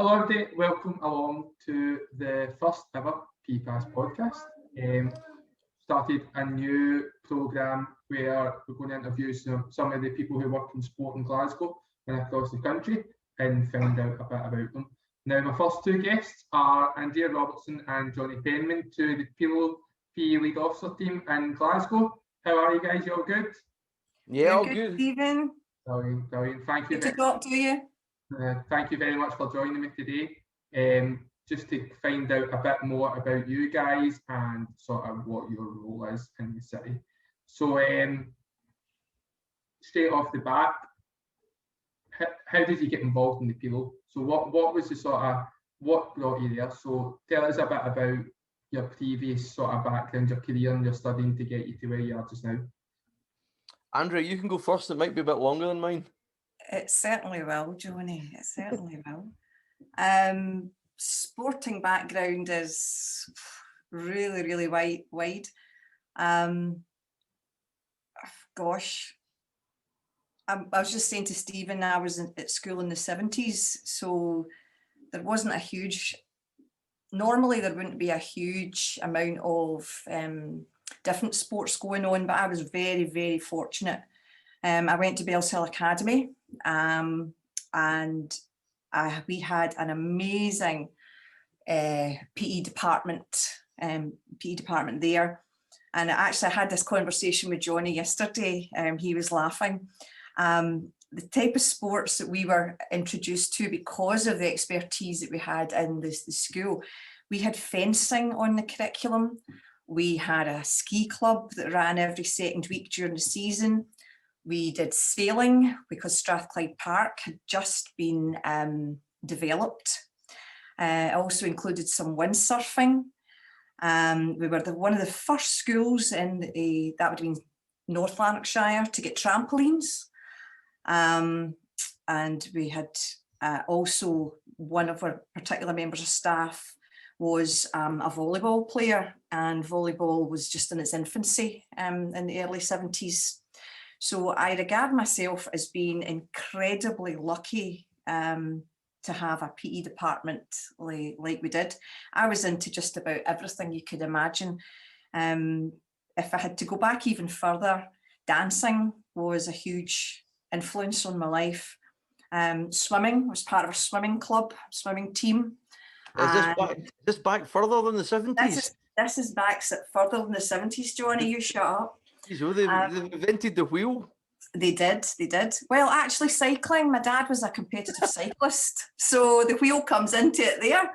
Hello everybody, welcome along to the first ever PEPASS podcast. Started a new programme where we're going to interview some of the people who work in sport in Glasgow and across the country and find out a bit about them. Now my first two guests are Andrea Robertson and Johnny Penman, two of the PELO PE League Officer team in Glasgow. How are you guys? You all good? Yeah, all good. Stephen. Brilliant. Thank you. Good to talk to you. Thank you very much for joining me today. Just to find out a bit more about you guys and sort of what your role is in the city. So straight off the bat, how did you get involved in the PELO? So what was the sort of, what brought you there? So tell us a bit about your previous sort of background, your career and your studying to get you to where you are just now. Andrea, you can go first. It might be a bit longer than mine. It certainly will, Johnny. It certainly will. Sporting background is really wide. Gosh, I was just saying to Stephen, I was at school in the 70s, so there wasn't a huge, normally there wouldn't be a huge amount of different sports going on, but I was very fortunate. I went to Bells Hill Academy and we had an amazing PE department there. And actually I had this conversation with Johnny yesterday. He was laughing. The type of sports that we were introduced to because of the expertise that we had in the school. We had fencing on the curriculum. We had a ski club that ran every second week during the season. We did sailing because Strathclyde Park had just been developed. It also included some windsurfing. We were one of the first schools in that would have been North Lanarkshire to get trampolines. And we had also one of our particular members of staff was a volleyball player, and volleyball was just in its infancy in the early 70s. So I regard myself as being incredibly lucky to have a PE department like we did. I was into just about everything you could imagine. If I had to go back even further, dancing was a huge influence on my life. Swimming was part of a swimming club, swimming team. Is this back further than the 70s? This is back further than the 70s, Johnny, you shut up. So they've invented the wheel. They did. Well, actually cycling, my dad was a competitive cyclist, so the wheel comes into it there.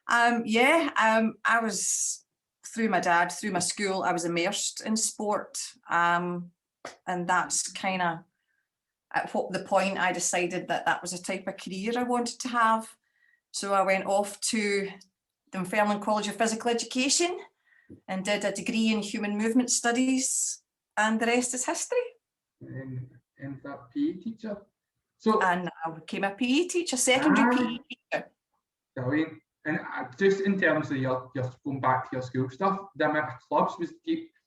I was, through my dad, through my school, I was immersed in sport. And that's kind of at the point I decided that was a type of career I wanted to have. So I went off to Dunfermline College of Physical Education and did a degree in human movement studies, and the rest is history. And that PE teacher. And I became a PE teacher, secondary PE teacher. Brilliant. And just in terms of your going back to your school stuff, the amount of clubs,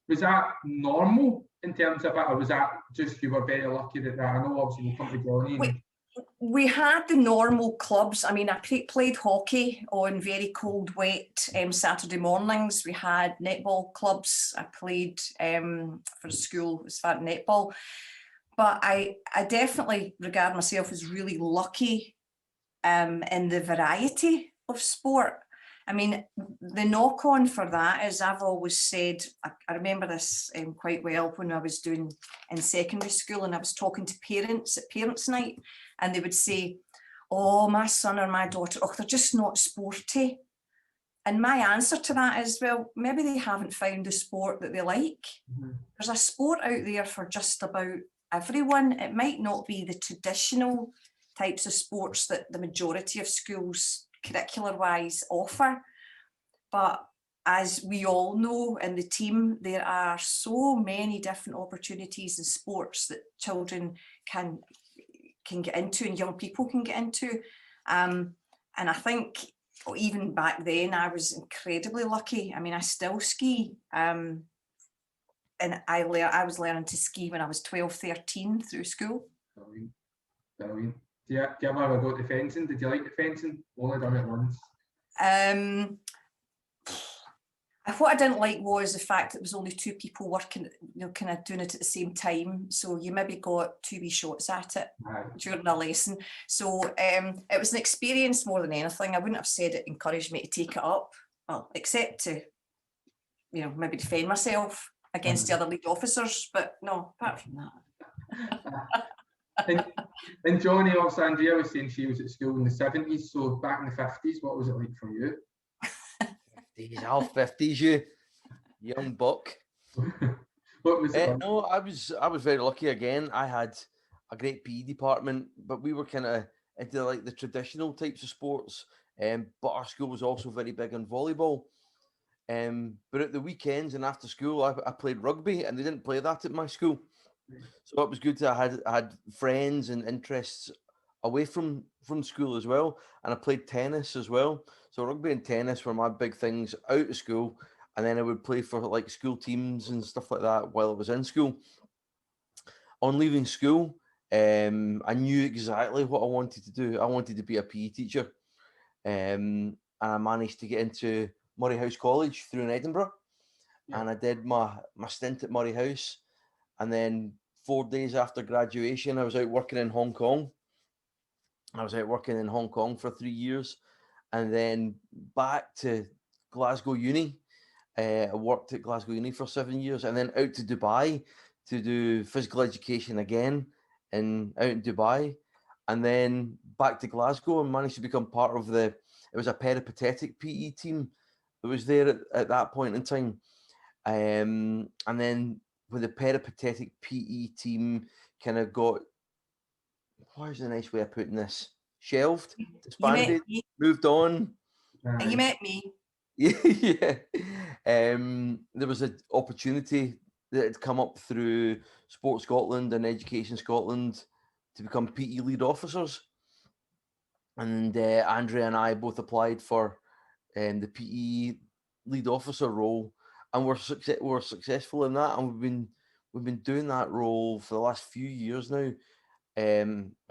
was that normal in terms of it, or was that just you were very lucky that I know obviously we'll come to Johnny. We had the normal clubs. I mean, I played hockey on very cold, wet Saturday mornings. We had netball clubs. I played for school as far as netball. But I definitely regard myself as really lucky in the variety of sport. I mean, the knock on for that is I've always said, I remember this quite well when I was doing in secondary school and I was talking to parents at parents' night, and they would say, oh, my son or my daughter, oh, they're just not sporty. And my answer to that is, well, maybe they haven't found the sport that they like. Mm-hmm. There's a sport out there for just about everyone. It might not be the traditional types of sports that the majority of schools curricular-wise offer, but as we all know in the team, there are so many different opportunities in sports that children can get into and young people can get into, and I think even back then I was incredibly lucky. I mean, I still ski, and I was learning to ski when I was 12, 13 through school. Brilliant. do you ever go to fencing? Did you like the fencing? Only done it once. What I didn't like was the fact that it was only two people working, kind of doing it at the same time. So you maybe got 2 wee shots at it during a lesson. So it was an experience more than anything. I wouldn't have said it encouraged me to take it up, well, except to, maybe defend myself against the other lead officers. But no, apart from that. and Johnny, also Andrea was saying she was at school in the 70s. So back in the 50s, what was it like for you? Half 50s, you young buck. What was it? No, I was very lucky again. I had a great PE department, but we were kind of into like the traditional types of sports. But our school was also very big on volleyball. But at the weekends and after school, I played rugby, and they didn't play that at my school. So it was good to I had friends and interests away from school as well, and I played tennis as well. So rugby and tennis were my big things out of school, and then I would play for like school teams and stuff like that while I was in school. On leaving school, I knew exactly what I wanted to do. I wanted to be a PE teacher, and I managed to get into Murray House College through in Edinburgh, and I did my stint at Murray House, and then 4 days after graduation, I was out working in Hong Kong. I was out working in Hong Kong for 3 years, and then back to Glasgow Uni. I worked at Glasgow Uni for 7 years, and then out to Dubai to do physical education again, out in Dubai, and then back to Glasgow and managed to become part of it was a peripatetic PE team that was there at that point in time. And then when the peripatetic PE team kind of got, what is a nice way of putting this, shelved, disbanded, moved on. You met me. Yeah. There was an opportunity that had come up through Sport Scotland and Education Scotland to become PE lead officers. And Andrea and I both applied for the PE lead officer role, and we're successful in that. And we've been doing that role for the last few years now,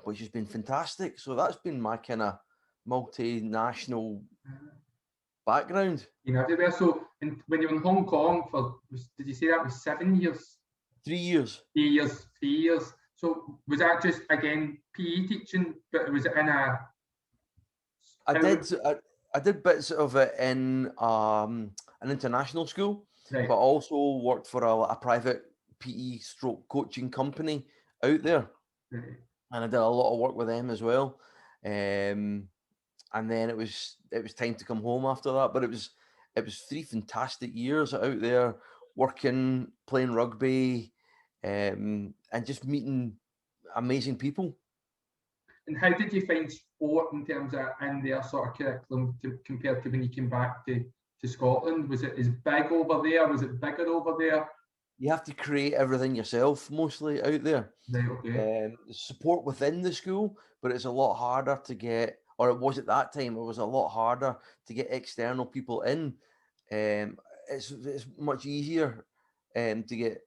which has been fantastic. So that's been my kind of multinational background. Everywhere. So when you were in Hong Kong did you say that was 7 years? 3 years. 3 years. 3 years. So was that just again PE teaching, but was it in a? I did bits of it in an international school, right. but also worked for a private PE stroke coaching company out there, right. And I did a lot of work with them as well. And then it was time to come home after that. But it was 3 fantastic years out there working, playing rugby, and just meeting amazing people. And how did you find sport in terms of in their sort of curriculum compared to when you came back to Scotland? Was it as big over there? Was it bigger over there? You have to create everything yourself, mostly out there. Right, okay. Support within the school, but it's a lot harder to get, or it was at that time, it was a lot harder to get external people in. It's much easier to get,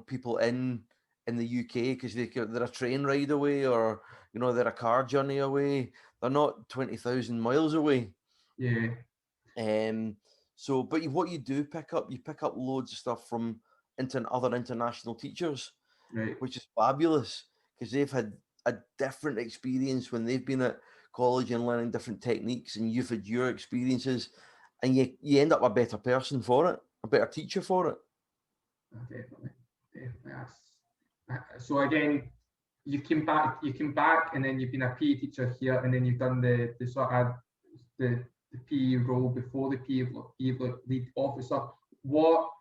people in the UK because they're a train ride away, or they're a car journey away. They're not 20,000 miles away. Yeah. So, but what you pick up loads of stuff from other international teachers, right. Which is fabulous because they've had a different experience when they've been at college and learning different techniques, and you've had your experiences, and you end up a better person for it, a better teacher for it. Definitely. So again, you came back, and then you've been a PE teacher here, and then you've done the sort of the PE role before the PE lead officer. What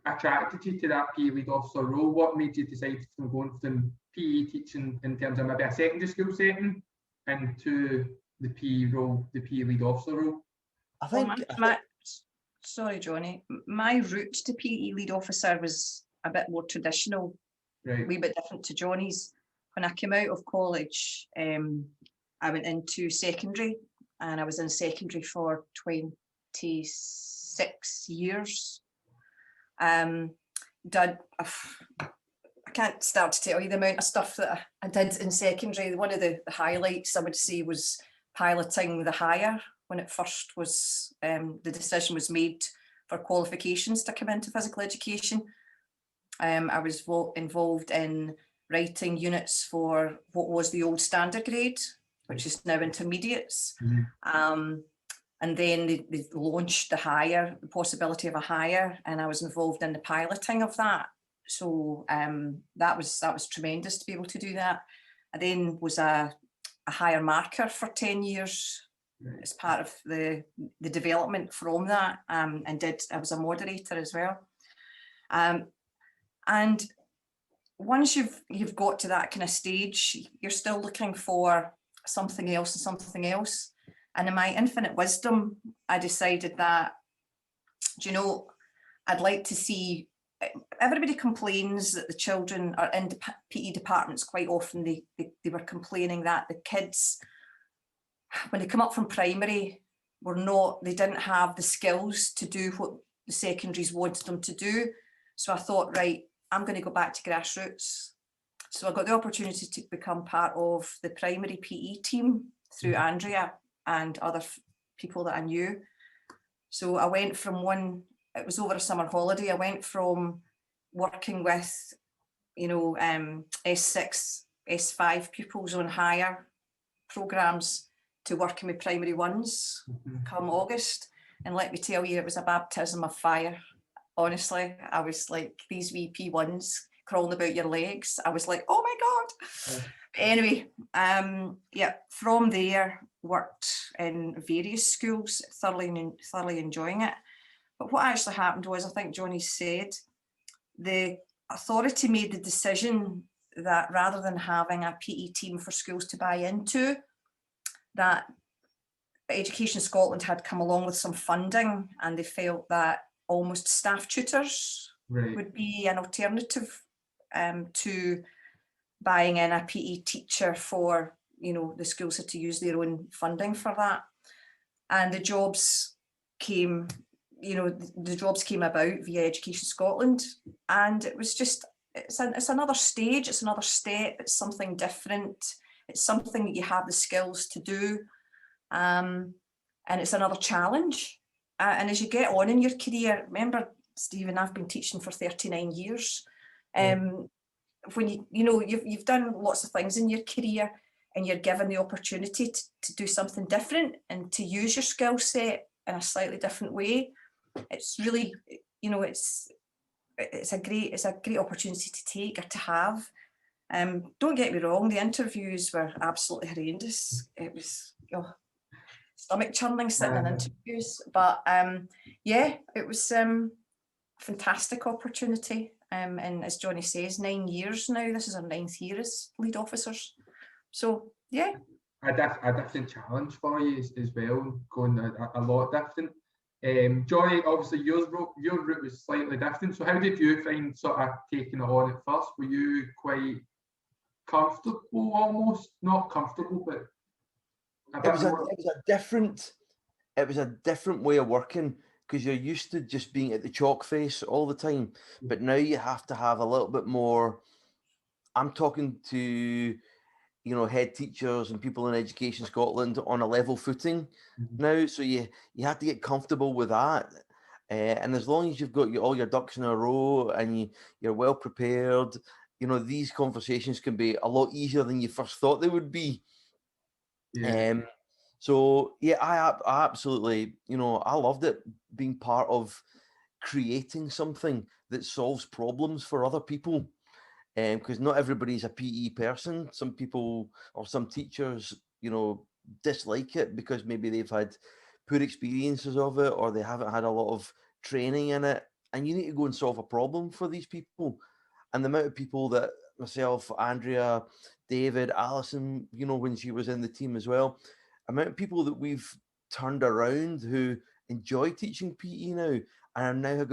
attracted you to that PE lead officer role? What made you decide from going from PE teaching in terms of maybe a secondary school setting into the PE role, the PE lead officer role? I think, sorry, Johnny, my route to PE lead officer was a bit more traditional, right. A wee bit different to Johnny's. When I came out of college, I went into secondary, and I was in secondary for 26 years. I can't start to tell you the amount of stuff that I did in secondary. One of the highlights I would say was piloting the higher when it first was, the decision was made for qualifications to come into physical education. I was involved in writing units for what was the old standard grade, which is now intermediates. And then they launched the higher, the possibility of a higher, and I was involved in the piloting of that. So that was tremendous to be able to do that. I then was a higher marker for 10 years as part of the development from that, and I was a moderator as well. And once you've got to that kind of stage, you're still looking for something else and something else. And in my infinite wisdom, I decided that, do you know, I'd like to see, everybody complains that the children are in PE departments quite often. They were complaining that the kids, when they come up from primary, they didn't have the skills to do what the secondaries wanted them to do. So I thought, right, I'm going to go back to grassroots. So I got the opportunity to become part of the primary PE team through Andrea and other people that I knew. So I went from it was over a summer holiday, I went from working with, you know, S6, S5 pupils on higher programs to working with primary ones come August. And let me tell you, it was a baptism of fire. Honestly, I was like, these VP1s crawling about your legs. I was like, oh my God. Anyway, yeah, from there, worked in various schools, thoroughly enjoying it. But what actually happened was, I think Johnny said, the authority made the decision that rather than having a PE team for schools to buy into, that Education Scotland had come along with some funding, and they felt that almost staff tutors would be an alternative to buying in a PE teacher for, you know, the schools had to use their own funding for that. And the jobs came, you know, the jobs came about via Education Scotland, and it was just, it's another stage, it's another step, it's something different, it's something that you have the skills to do, and it's another challenge. And as you get on in your career, remember, Stephen, I've been teaching for 39 years. When you know, you've done lots of things in your career, and you're given the opportunity to do something different and to use your skill set in a slightly different way, it's really, you know, it's a great opportunity to take or to have. Don't get me wrong, the interviews were absolutely horrendous. It was stomach churning sitting in interviews, but yeah, it was fantastic opportunity. And as Johnny says, 9 years now. This is our 9th year as lead officers. So yeah, a different challenge for you as well, going a lot different. Johnny, obviously your route was slightly different. So how did you find sort of taking it on at first? Were you quite comfortable, almost not comfortable, but it was a different way of working, because you're used to just being at the chalk face all the time, but now you have to have a little bit more. I'm talking to, you know, head teachers and people in Education Scotland on a level footing now, so you have to get comfortable with that, and as long as you've got all your ducks in a row and you're well prepared, you know, these conversations can be a lot easier than you first thought they would be. So yeah, I absolutely, you know, I loved it, being part of creating something that solves problems for other people, because not everybody's a PE person. Some people or some teachers, you know, dislike it because maybe they've had poor experiences of it, or they haven't had a lot of training in it, and you need to go and solve a problem for these people. And the amount of people that myself, Andrea, David, Alison, you know, when she was in the team as well, amount of people that we've turned around who enjoy teaching PE now, and now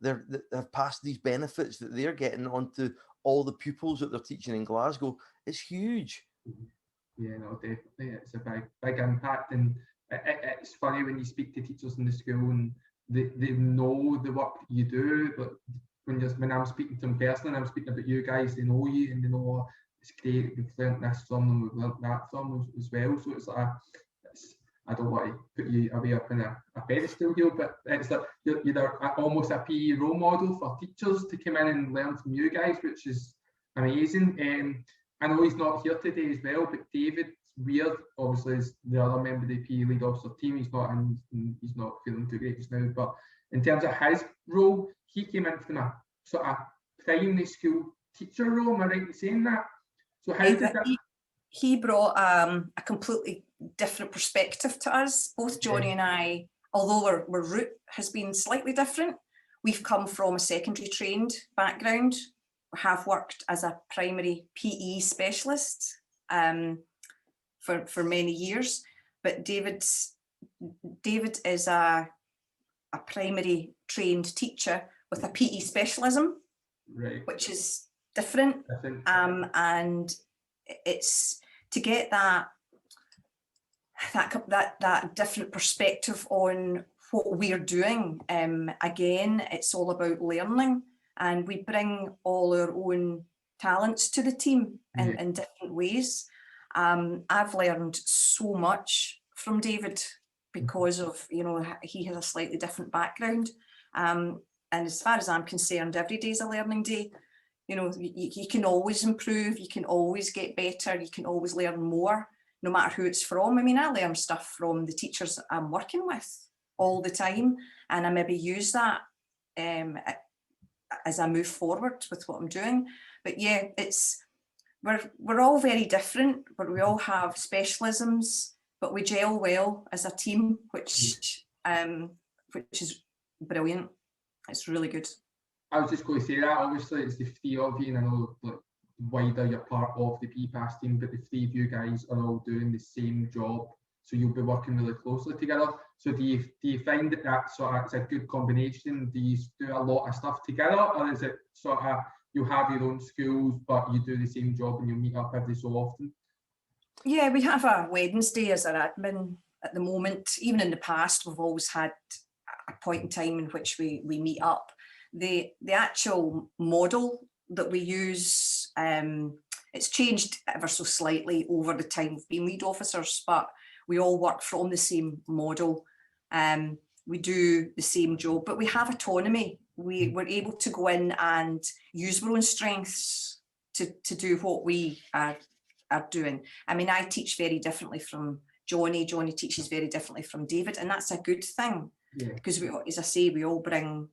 they've passed these benefits that they're getting onto all the pupils that they're teaching in Glasgow. It's huge. Yeah, no, definitely. It's a big impact, and it's funny when you speak to teachers in the school and they know the work that you do, but when I'm speaking to them personally, and I'm speaking about you guys, they know you and they know, oh, it's great, we've learnt this from them, we've learnt that from them as well. So it's like, I don't want to put you away up in a pedestal here, but it's like you're almost a PE role model for teachers to come in and learn from you guys, which is amazing. I know he's not here today as well, but David Weird, obviously, is the other member of the PE lead officer team. He's not feeling too great just now, but in terms of his role, he came in from a sort of primary school teacher role. Am I right in saying that? So how did that? He brought a completely different perspective to us. Both Johnny and I, although our route has been slightly different, we've come from a secondary trained background. We have worked as a primary PE specialist for many years, but David is a primary trained teacher with a PE specialism, right, which is different. And it's to get that different perspective on what we're doing. Again, it's all about learning, and we bring all our own talents to the team in different ways. I've learned so much from David because of, he has a slightly different background. And as far as I'm concerned, every day is a learning day. You can always improve, you can always get better, you can always learn more, no matter who it's from. I mean, I learn stuff from the teachers I'm working with all the time, and I maybe use that as I move forward with what I'm doing. But yeah, we're all very different, but we all have specialisms, but we gel well as a team, which is brilliant. It's really good. I was just going to say that, obviously it's the three of you, and I know like wider you're part of the PEPASS team, but the three of you guys are all doing the same job, so you'll be working really closely together. So do you find that sort of it's a good combination? Do you do a lot of stuff together, or is it sort of you have your own schools but you do the same job and you meet up every so often? Yeah, we have a Wednesday as our admin at the moment. Even in the past, we've always had a point in time in which we meet up. The actual model that we use, it's changed ever so slightly over the time we've been lead officers, but we all work from the same model. We do the same job, but we have autonomy. We're able to go in and use our own strengths to do what we are doing. I mean, I teach very differently from Johnny. Johnny teaches very differently from David, and that's a good thing. Yeah. Because we, as I say, we all bring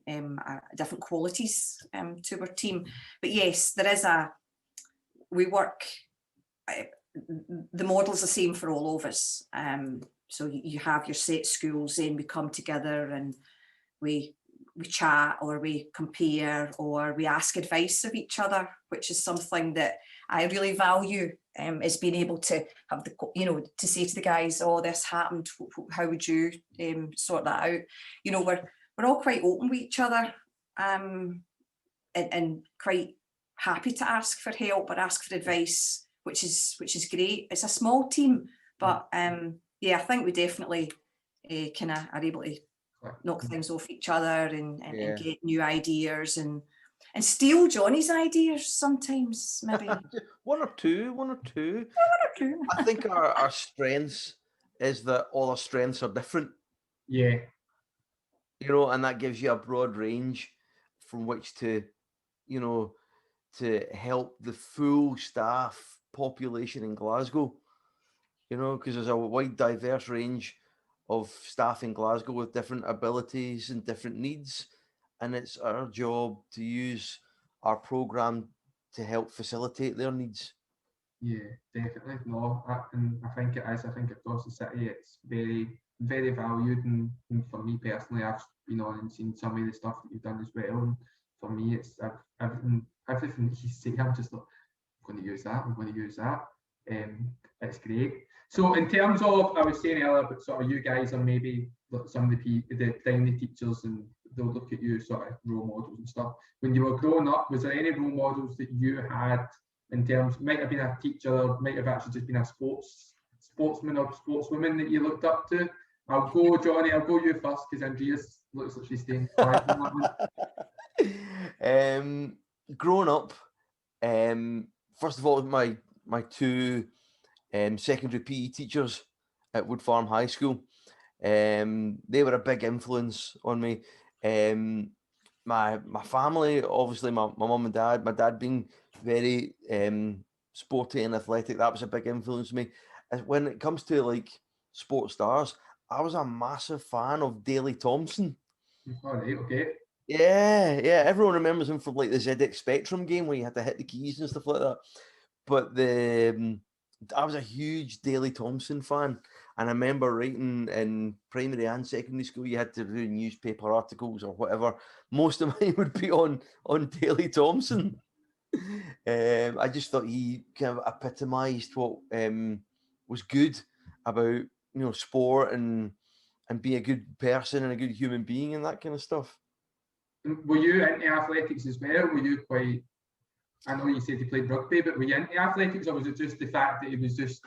different qualities to our team. But yes, we work, the model's the same for all of us. So you have your set schools, then we come together and we chat, or we compare, or we ask advice of each other, which is something that I really value, is being able to have to say to the guys, oh, this happened, how would you sort that out? We're all quite open with each other, and quite happy to ask for help or ask for advice, which is great. It's a small team, but yeah, I think we definitely kind of are able to knock things off each other and get new ideas and steal Johnny's ideas sometimes, maybe. One or two. I think our strengths is that all our strengths are different. Yeah. And that gives you a broad range from which to help the full staff population in Glasgow. Because there's a wide, diverse range of staff in Glasgow with different abilities and different needs. And it's our job to use our programme to help facilitate their needs. Yeah, definitely. No, and I think it is. I think across the city, it's very, very valued. And for me personally, I've been on and seen some of the stuff that you've done as well. And for me, it's everything that you say, I'm just like, I'm going to use that. It's great. So in terms of, I was saying earlier, but sort of you guys are maybe some of the primary teachers, and they'll look at you sort of role models and stuff. When you were growing up, was there any role models that you had in terms, might have been a teacher, or might have actually just been a sportsman or sportswoman that you looked up to? I'll go, Johnny, I'll go you first, because Andrea looks like she's staying quiet on that Growing up, first of all, my two secondary PE teachers at Wood Farm High School, they were a big influence on me. My family, obviously, my mum and dad. My dad being very sporty and athletic, that was a big influence on me. When it comes to like sports stars, I was a massive fan of Daley Thomson. All right, okay. Yeah. Everyone remembers him from like the ZX Spectrum game where you had to hit the keys and stuff like that. But I was a huge Daley Thomson fan, and I remember writing in primary and secondary school. You had to do newspaper articles or whatever. Most of mine would be on Daley Thomson. I just thought he kind of epitomised what was good about sport and be a good person and a good human being and that kind of stuff. Were you into athletics as well? Were you quite? I know you said he played rugby, but were you into athletics, or was it just the fact that he was just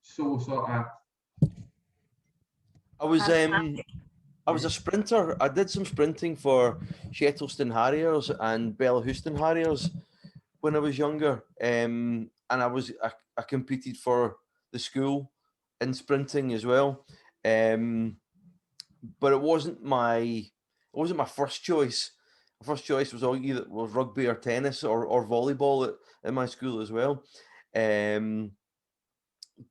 so sort of? I was a sprinter. I did some sprinting for Shettleston Harriers and Bellahouston Harriers when I was younger, and I competed for the school in sprinting as well, but it wasn't my first choice. My first choice was either rugby or tennis or volleyball at my school as well,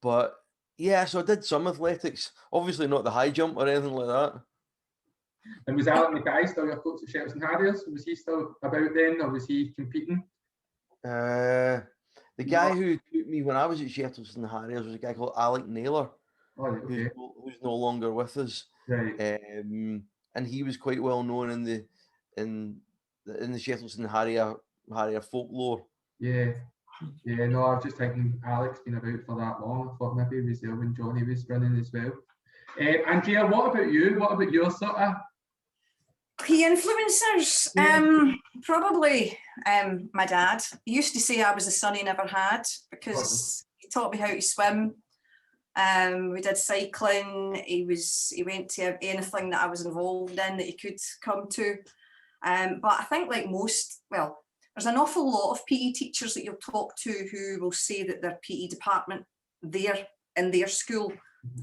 but yeah, so I did some athletics. Obviously not the high jump or anything like that. And was Alec Mackay still your coach at Shettleston Harriers? Was he still about then, or was he competing? The guy who took me when I was at Shettleston Harriers was a guy called Alec Naylor, okay. who's no longer with us. Right. And he was quite well known in the Shettleston Harrier folklore. Yeah. No, I was just thinking Alec's been about for that long. I thought maybe he was there when Johnny was running as well. Andrea, what about you? What about your sort of key influencers? Probably my dad. He used to say I was the son he never had because he taught me how to swim. We did cycling. He went to anything that I was involved in that he could come to. But I think like there's an awful lot of PE teachers that you'll talk to who will say that their PE department there in their school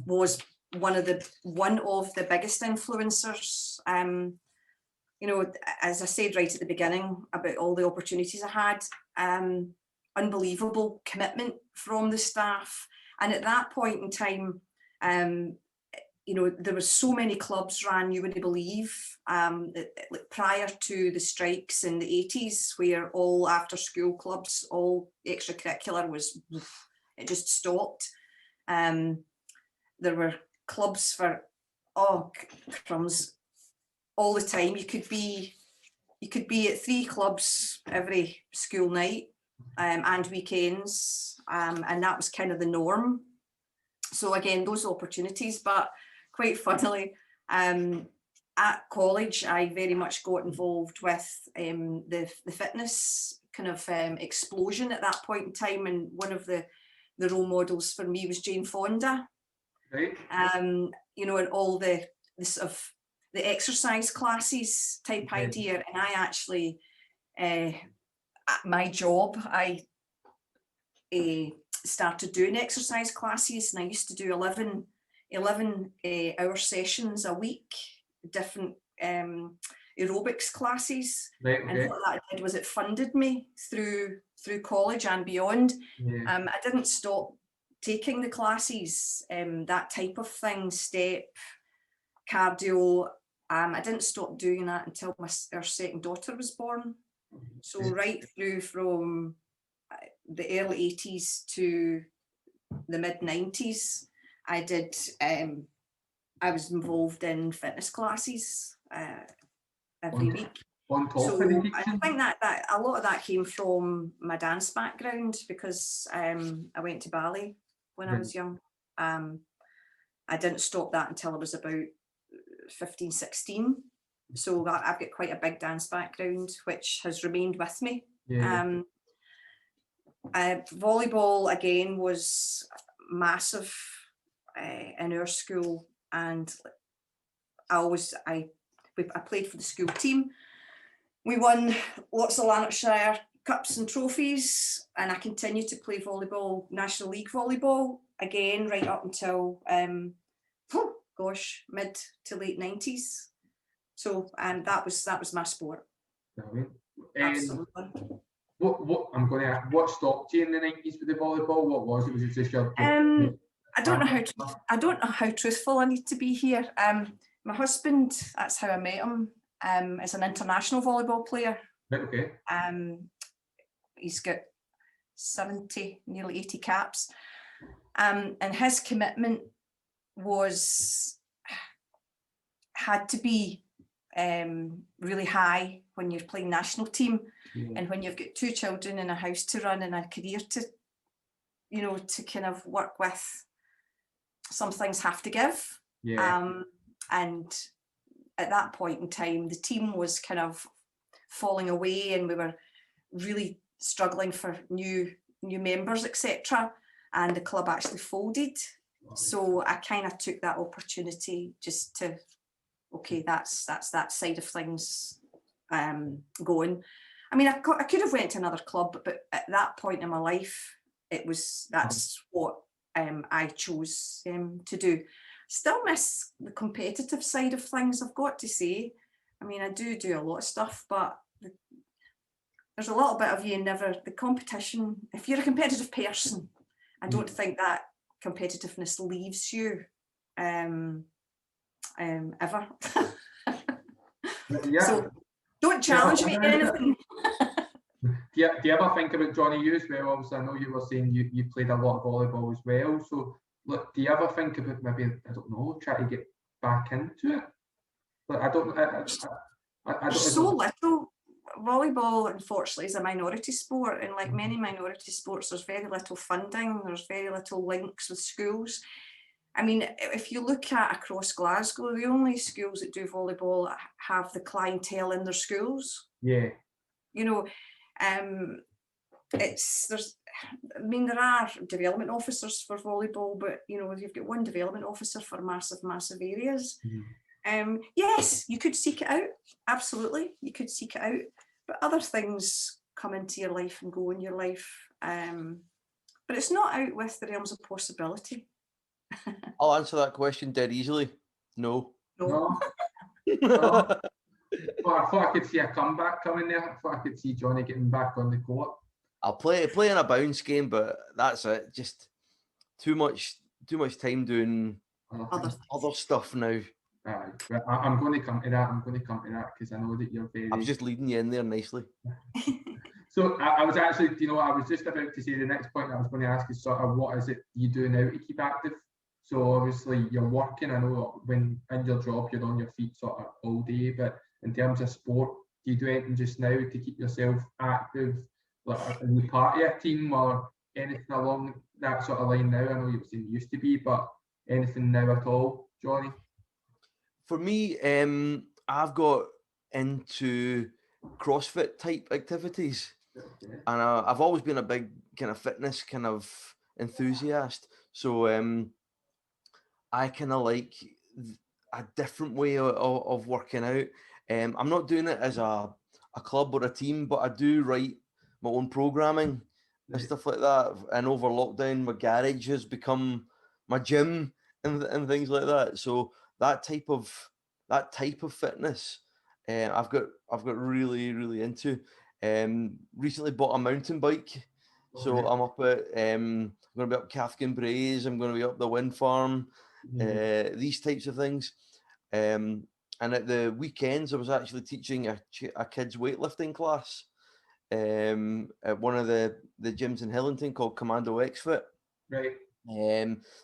was one of the biggest influencers. As I said right at the beginning about all the opportunities I had, unbelievable commitment from the staff. And at that point in time, there was so many clubs ran, you wouldn't believe, prior to the strikes in the 80s, where all after school clubs, all extracurricular it just stopped. There were clubs for, crumbs, all the time. You could be at 3 clubs every school night and weekends, and that was kind of the norm. So again, those opportunities, but quite funnily, at college, I very much got involved with the fitness kind of explosion at that point in time, and one of the role models for me was Jane Fonda. Right. And all the sort of the exercise classes type idea, and I actually, at my job, I started doing exercise classes, and I used to do 11 hour sessions a week, different aerobics classes. Right, okay. And what that did was it funded me through college and beyond. Yeah. I didn't stop taking the classes, that type of thing, step, cardio. I didn't stop doing that until our second daughter was born. So right through from the early 80s to the mid 90s, I was involved in fitness classes every week. So I think that a lot of that came from my dance background, because I went to ballet when I was young. I didn't stop that until I was about 15, 16. So I've got quite a big dance background, which has remained with me. Yeah. Volleyball again was massive in our school, and I played for the school team. We won lots of Lanarkshire Cups and trophies, and I continued to play volleyball, National League volleyball, again, right up until, mid to late 90s. So, and that was my sport. Absolutely. What stopped you in the 90s with the volleyball? What was it? Was it just your? I don't know how truthful I need to be here. My husband, that's how I met him, is an international volleyball player. Right, okay. He's got 70, nearly 80 caps. And his commitment had to be really high when you're playing national team, and when you've got 2 children and a house to run and a career to, you know, to kind of work with. Some things have to give. And at that point in time, the team was kind of falling away, and we were really struggling for new members, etc. And the club actually folded. So I kind of took that opportunity just to, okay, that's that side of things going. I mean, I could have went to another club, but at that point in my life, that's what I chose to do. Still miss the competitive side of things, I've got to say. I mean, I do a lot of stuff, but there's a little bit of the competition. If you're a competitive person, I don't think that competitiveness leaves you ever. So don't challenge me in anything. Do you ever think about Johnny, you as well? Obviously, I know you were saying you played a lot of volleyball as well. So, look, do you ever think about maybe, I don't know, try to get back into it? Like, I don't. So little. Volleyball, unfortunately, is a minority sport, and like many minority sports, there's very little funding. There's very little links with schools. I mean, if you look at across Glasgow, the only schools that do volleyball have the clientele in their schools. Yeah. You know. There are development officers for volleyball, but you know, you've got one development officer for massive areas. Yes, you could seek it out. Absolutely, you could seek it out. But other things come into your life and go in your life. But it's not out with the realms of possibility. I'll answer that question dead easily. No. No. Well, I thought I could see a comeback coming there. I thought I could see Johnny getting back on the court. I'll play in a bounce game, but that's it. Just too much time doing other stuff now. I'm going to come to that. Because I know that you're very. I was just leading you in there nicely. So I was actually, I was just about to say the next point I was going to ask is sort of what is it you do now to keep active? So obviously you're working. I know when in your job you're on your feet sort of all day, but in terms of sport, do you do anything just now to keep yourself active? Like, are you part of a team or anything along that sort of line now? I know you were saying you used to be, but anything now at all, Johnny? For me, I've got into CrossFit type activities, and I've always been a big kind of fitness kind of enthusiast. So I kind of like a different way of working out. I'm not doing it as a club or a team, but I do write my own programming and stuff like that. And over lockdown, my garage has become my gym and things like that. So that type of fitness, I've got really into. Recently bought a mountain bike, so I'm up at I'm going to be up Cathkin Braes. I'm going to be up the wind farm. These types of things. And at the weekends, I was actually teaching a kids weightlifting class at one of the gyms in Hillington called Commando X-Fit. Right.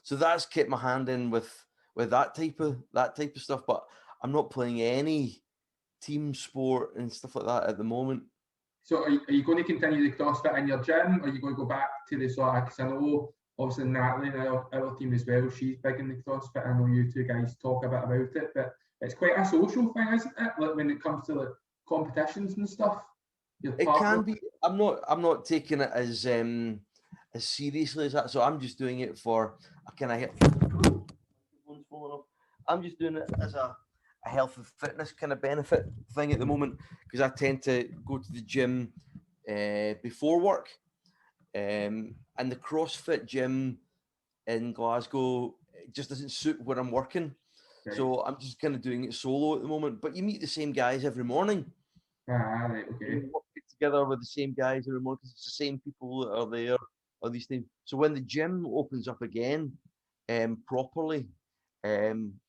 So that's kept my hand in with that type of stuff. But I'm not playing any team sport and stuff like that at the moment. So are you going to continue the CrossFit in your gym, or are you going to go back to the sort of, because I know obviously Natalie and our team as well, she's big in the CrossFit. I know you two guys talk a bit about it, but it's quite a social thing, isn't it? Like when it comes to like competitions and stuff. It can be. I'm not taking it as seriously as that. So I'm just doing it for I'm just doing it as a a health and fitness kind of benefit thing at the moment, because I tend to go to the gym before work, and the CrossFit gym in Glasgow just doesn't suit where I'm working. Right. So I'm just kind of doing it solo at the moment. But you meet the same guys every morning. Right, okay. You work together with the same guys every morning, because it's the same people that are there, or these things. So when the gym opens up again, properly,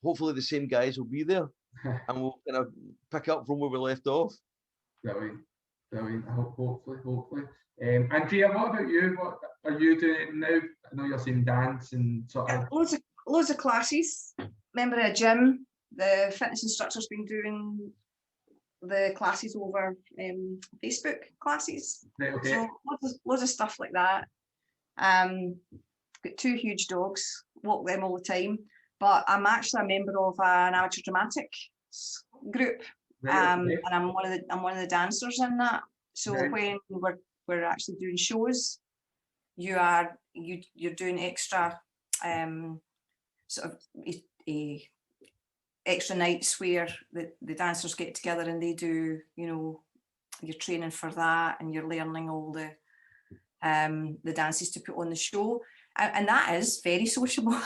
hopefully the same guys will be there, and we'll kind of pick up from where we left off. Brilliant, brilliant. Hopefully. Andrea, what about you? What are you doing now? I know you're saying dance and sort of. Loads of classes. Member of a gym. The fitness instructor's been doing the classes over Facebook classes. Right, okay. So loads of stuff like that. Got 2 huge dogs, walk them all the time. But I'm actually a member of an amateur dramatics group, Right, okay. and I'm one of the dancers in that. So Right. when we're actually doing shows, you're doing extra sort of extra nights where the dancers get together and they do, you know, you're training for that, and you're learning all the dances to put on the show, and that is very sociable.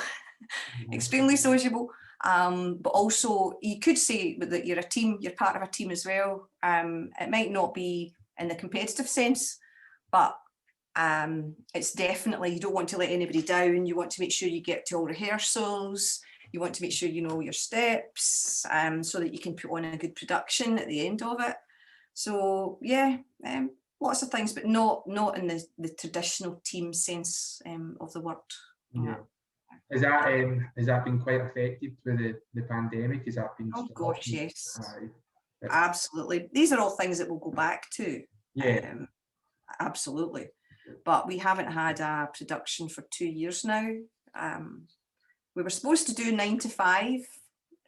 Extremely sociable, but also you could say that you're a team, you're part of a team as well. It might not be in the competitive sense, but it's definitely, you don't want to let anybody down. You want to make sure you get to all rehearsals. You want to make sure you know your steps, so that you can put on a good production at the end of it. So yeah, lots of things, but not in the traditional team sense of the word. Yeah. Has that been quite affected with the pandemic? Has that been? Oh gosh, yes. Aye. Absolutely. These are all things that we'll go back to. Yeah. Absolutely. But we haven't had a production for 2 years now. We were supposed to do 9 to 5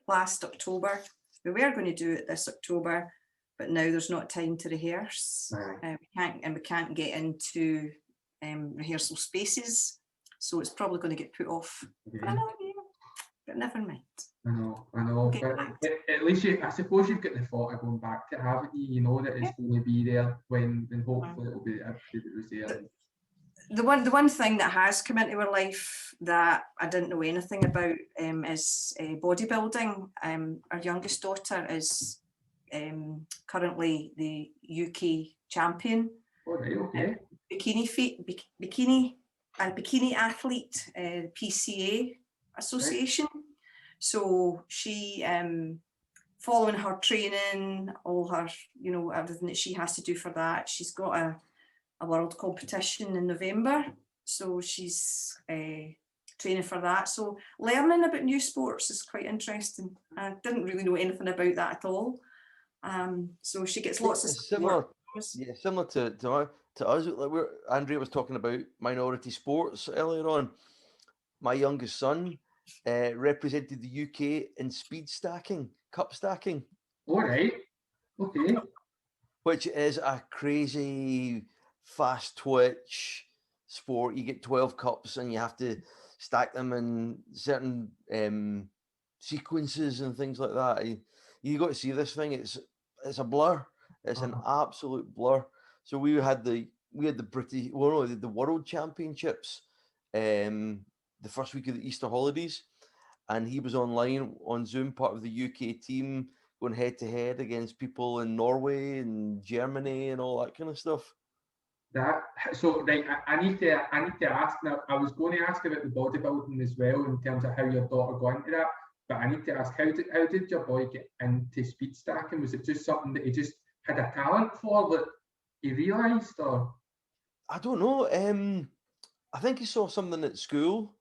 last October. We were going to do it this October, but now there's not time to rehearse. We can't get into rehearsal spaces. So it's probably going to get put off for another year, but never mind. I know. But at least I suppose you've got the thought of going back to it, haven't you? You know that it's going to be there when hopefully it'll be there. The one thing that has come into our life that I didn't know anything about is bodybuilding. Our youngest daughter is currently the UK champion. Oh, right, okay. Bikini athlete, PCA association. Right. So she, following her training, all her, you know, everything that she has to do for that, she's got a world competition in November. So she's training for that. So learning about new sports is quite interesting. I didn't really know anything about that at all. So she gets lots of similar to us. Like Andrea was talking about minority sports earlier on. My youngest son represented the UK in speed stacking, cup stacking. All right. Okay. Which is a crazy fast twitch sport. You get 12 cups and you have to stack them in certain sequences and things like that. You got to see this thing. It's a blur. It's an absolute blur. So we had the World Championships the first week of the Easter holidays, and he was online on Zoom, part of the UK team, going head to head against people in Norway and Germany and all that kind of stuff. I need to ask now. I was going to ask about the bodybuilding as well in terms of how your daughter got into that, but I need to ask how did your boy get into speed stacking? Was it just something that he just had a talent for that he realised, or? I don't know. I think he saw something at school,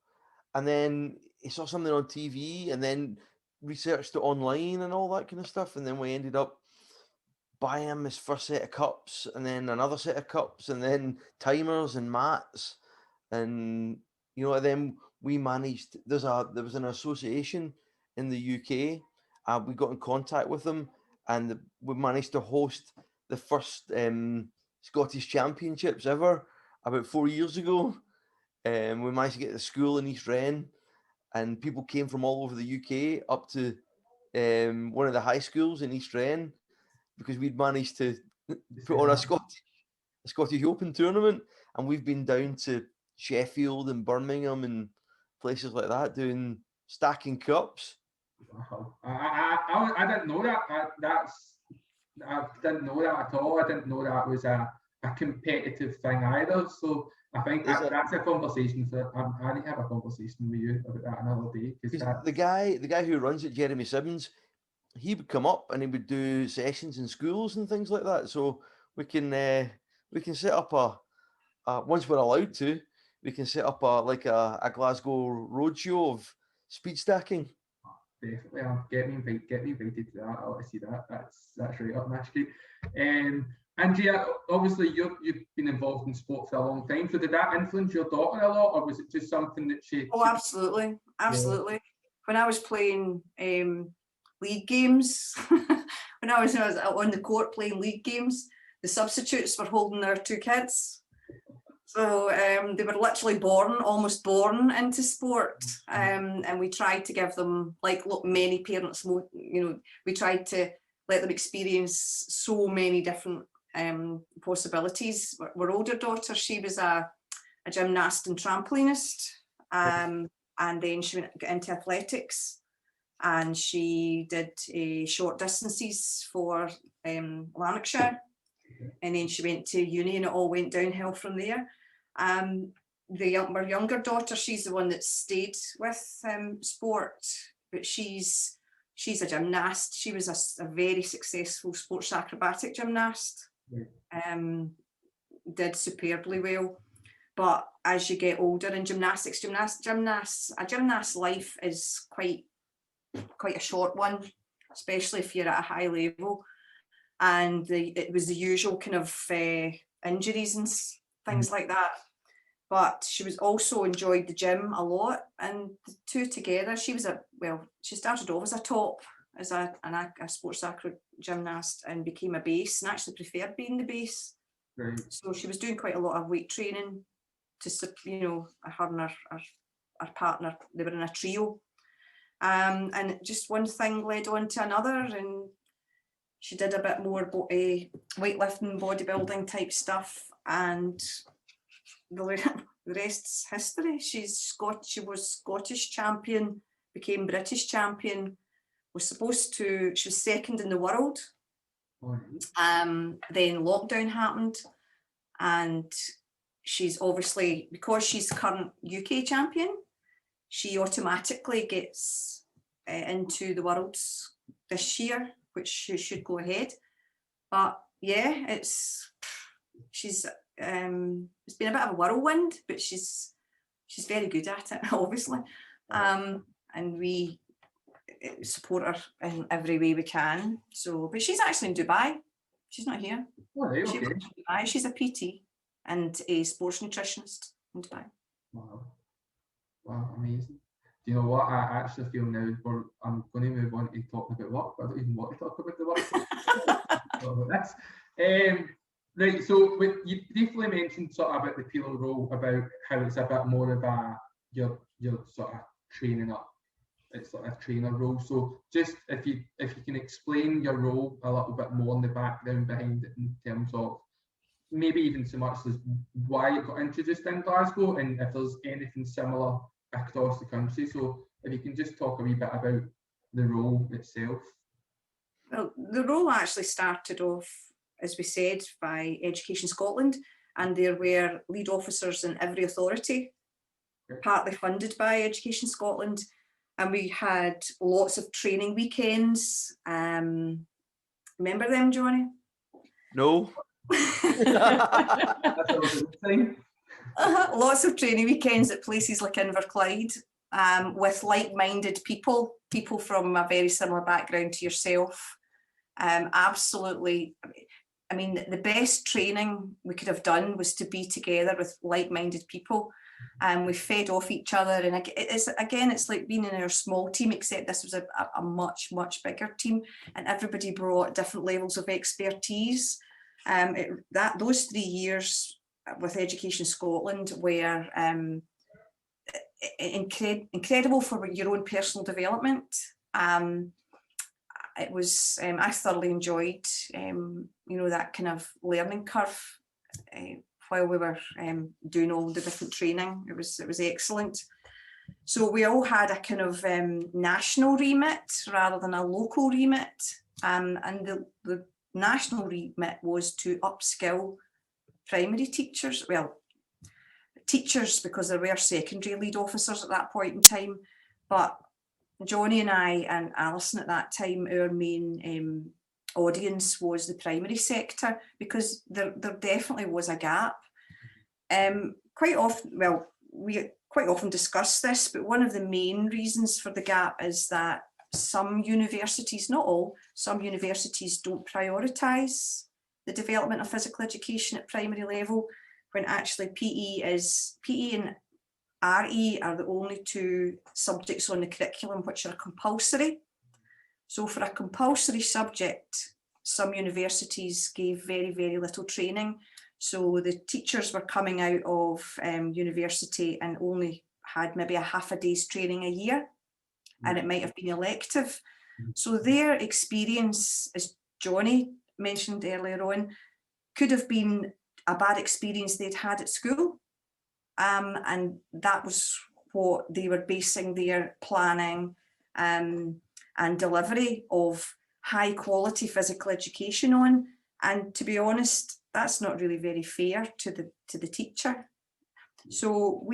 and then he saw something on TV, and then researched it online and all that kind of stuff, and then we ended up buying him his first set of cups, and then another set of cups, and then timers and mats, and you know, and then we managed. There was an association in the UK. We got in contact with them, and we managed to host the first Scottish Championships ever about 4 years ago. We managed to get to the school in East Wren, and people came from all over the UK up to one of the high schools in East Wren, because we'd managed to put on a Scottish Open tournament, and we've been down to Sheffield and Birmingham and places like that doing stacking cups. Wow. I didn't know that. I didn't know that at all. I didn't know that was a competitive thing either. So I think that's a conversation for I need to have a conversation with you about that another day. Because the guy who runs it, Jeremy Simmons, he would come up and he would do sessions in schools and things like that. So we can set up a once we're allowed to, we can set up a Glasgow roadshow of speed stacking. Definitely, get me invited to that. I want to see that. That's right up my street. Andrea, obviously you've been involved in sport for a long time. So did that influence your daughter a lot, or was it just something that she? Oh, absolutely. Yeah. When I was playing league games, when I was on the court playing league games, the substitutes were holding their two kids. So they were literally almost born into sport, and we tried to give them, like many parents, we tried to let them experience so many different possibilities. Our older daughter, she was a gymnast and trampolinist, and then she got into athletics, and she did short distances for Lanarkshire, and then she went to uni, and it all went downhill from there. My younger daughter, she's the one that stayed with sport, but she's a gymnast. She was a very successful sports acrobatic gymnast. Did superbly well. But as you get older in gymnastics, a gymnast's life is quite a short one, especially if you're at a high level. And it was the usual kind of injuries and things like that. But she was also enjoyed the gym a lot, and the two together, she started off as a top, as a sports acro gymnast, and became a base, and actually preferred being the base. Right. So she was doing quite a lot of weight training to, her and her partner, they were in a trio. And just one thing led on to another, and she did a bit more weightlifting, bodybuilding type stuff, and the rest's history. She was Scottish champion, became British champion, she was second in the world. Then lockdown happened, and she's obviously, because she's current UK champion, she automatically gets into the Worlds this year, which she should go ahead. But yeah, it's been a bit of a whirlwind, but she's very good at it, obviously. And we support her in every way we can. So, but she's actually in Dubai. She's not here. Oh, right, okay. She's in Dubai. She's a PT and a sports nutritionist in Dubai. Wow, amazing. Do you know what? I actually feel now I'm going to move on to talking about work, but I don't even want to talk about the work. Right, so you briefly mentioned sort of about the PELO role, about how it's a bit more of your sort of training up. It's like a trainer role. So just if you can explain your role a little bit more in the background behind it, in terms of maybe even so much as why it got introduced in Glasgow, and if there's anything similar across the country. So if you can just talk a wee bit about the role itself. Well, the role actually started off, as we said, by Education Scotland, and there were lead officers in every authority, partly funded by Education Scotland, and we had lots of training weekends. Remember them, Johnny? No. Lots of training weekends at places like Inverclyde, with like-minded people from a very similar background to yourself. Absolutely. I mean, the best training we could have done was to be together with like-minded people, and we fed off each other. And it's like being in our small team, except this was a much, much bigger team, and everybody brought different levels of expertise. Those 3 years with Education Scotland were incredible for your own personal development. it was, I thoroughly enjoyed, you know, that kind of learning curve while we were doing all the different training. It was excellent. So we all had a kind of national remit rather than a local remit. And the national remit was to upskill primary teachers, well, teachers, because there were secondary lead officers at that point in time. But Johnny and I and Alison at that time, our main audience was the primary sector, because there definitely was a gap. Quite often, well, we quite often discuss this, but one of the main reasons for the gap is that some universities, not all, some universities don't prioritise the development of physical education at primary level, when actually PE and RE are the only two subjects on the curriculum which are compulsory. So for a compulsory subject, some universities gave very, very little training. So the teachers were coming out of university and only had maybe a half a day's training a year, and it might have been elective. So their experience, as Johnny mentioned earlier on, could have been a bad experience they'd had at school. And that was what they were basing their planning and delivery of high quality physical education on. And to be honest, that's not really very fair to the teacher. So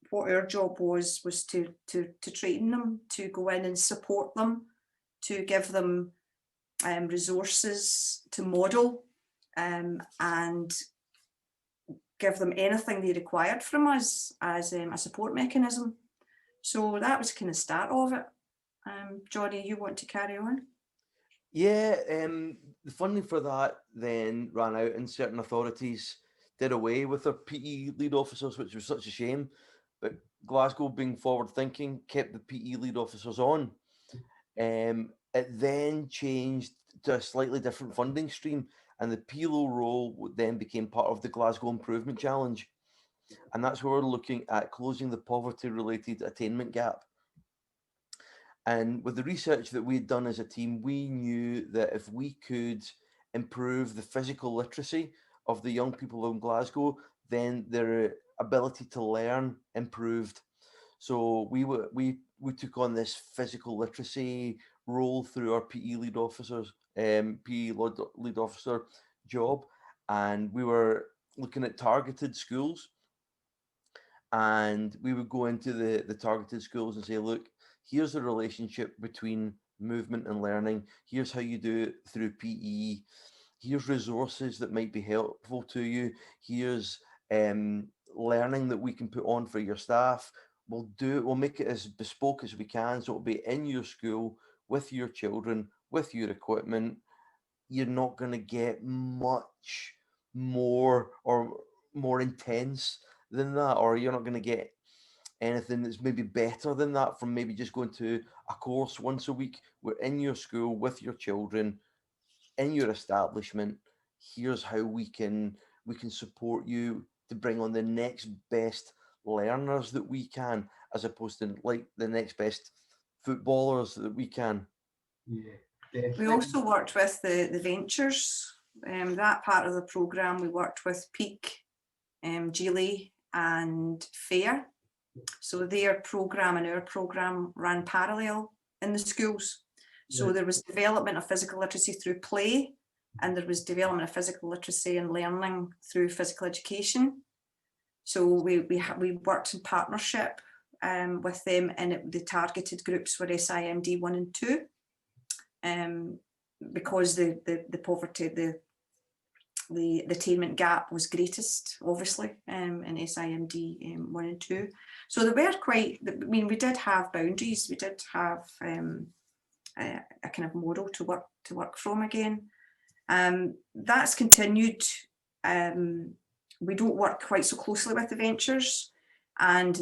what our job was to train them, to go in and support them, to give them resources to model and give them anything they required from us as a support mechanism. So that was kind of start of it. Johnny, you want to carry on? Yeah, the funding for that then ran out, and certain authorities did away with their PE lead officers, which was such a shame. But Glasgow, being forward thinking, kept the PE lead officers on. It then changed to a slightly different funding stream, and the PELO role then became part of the Glasgow Improvement Challenge. And that's where we're looking at closing the poverty-related attainment gap. And with the research that we'd done as a team, we knew that if we could improve the physical literacy of the young people in Glasgow, then their ability to learn improved. So we took on this physical literacy role through our PE lead officers, PE lead officer job, and we were looking at targeted schools, and we would go into the targeted schools and say, look, here's the relationship between movement and learning. Here's how you do it through PE. Here's resources that might be helpful to you. Here's learning that we can put on for your staff. We'll make it as bespoke as we can, so it'll be in your school with your children, with your equipment. You're not going to get much more or more intense than that, or you're not going to get anything that's maybe better than that from maybe just going to a course once a week. We're in your school with your children, in your establishment. Here's how we can support you to bring on the next best learners that we can, as opposed to like the next best footballers that we can. Yeah, definitely. We also worked with the ventures. That part of the programme, we worked with Peak, Geely and FAIR. So their programme and our programme ran parallel in the schools. So there was development of physical literacy through play, and there was development of physical literacy and learning through physical education. So we worked in partnership with them, and the targeted groups were SIMD 1 and 2, because the poverty, the attainment gap was greatest, obviously, in SIMD 1 and 2. So they were quite, I mean, we did have boundaries, we did have a kind of model to work from again. That's continued. We don't work quite so closely with the ventures, and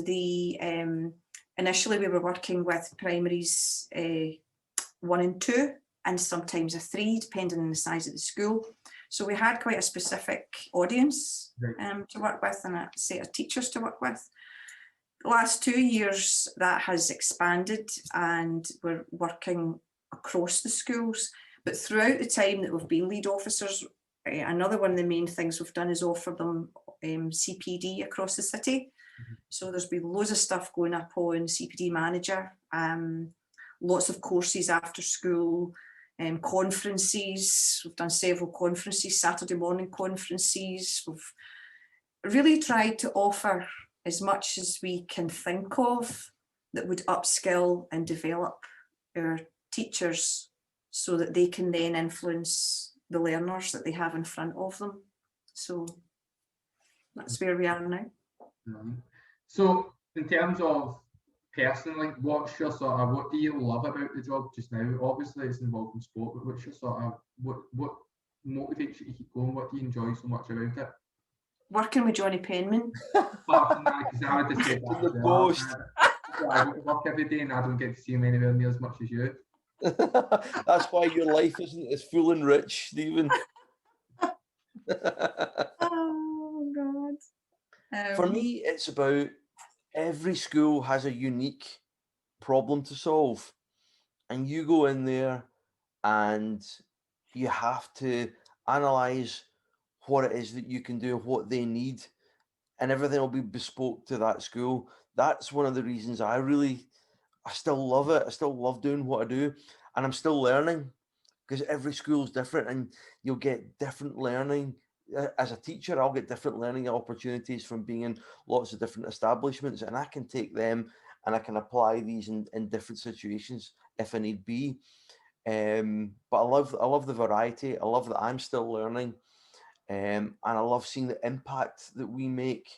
initially we were working with primaries 1 and 2, and sometimes a 3, depending on the size of the school. So we had quite a specific audience to work with, and a set of teachers to work with. The last 2 years that has expanded, and we're working across the schools. But throughout the time that we've been lead officers, another one of the main things we've done is offer them CPD across the city. So there's been loads of stuff going up on CPD Manager, lots of courses after school, conferences. We've done several conferences, Saturday morning conferences. We've really tried to offer as much as we can think of that would upskill and develop our teachers so that they can then influence the learners that they have in front of them. So that's where we are now. So in terms of personally, what's your sort of, what do you love about the job just now? Obviously it's involved in sport, but what's your sort of, what motivates you to keep going? What do you enjoy so much about it? Working with Johnny Penman. Apart from that, because I would have said that as well. I work every day and I don't get to see him anywhere near as much as you. That's why your life isn't as full and rich, Stephen. Oh God. For me, it's about every school has a unique problem to solve, and you go in there and you have to analyze what it is that you can do, what they need, and everything will be bespoke to that school. That's one of the reasons I still love it. I still love doing what I do, and I'm still learning because every school is different and you'll get different learning. As a teacher, I'll get different learning opportunities from being in lots of different establishments, and I can take them and I can apply these in different situations if I need be. But I love the variety. I love that I'm still learning, and I love seeing the impact that we make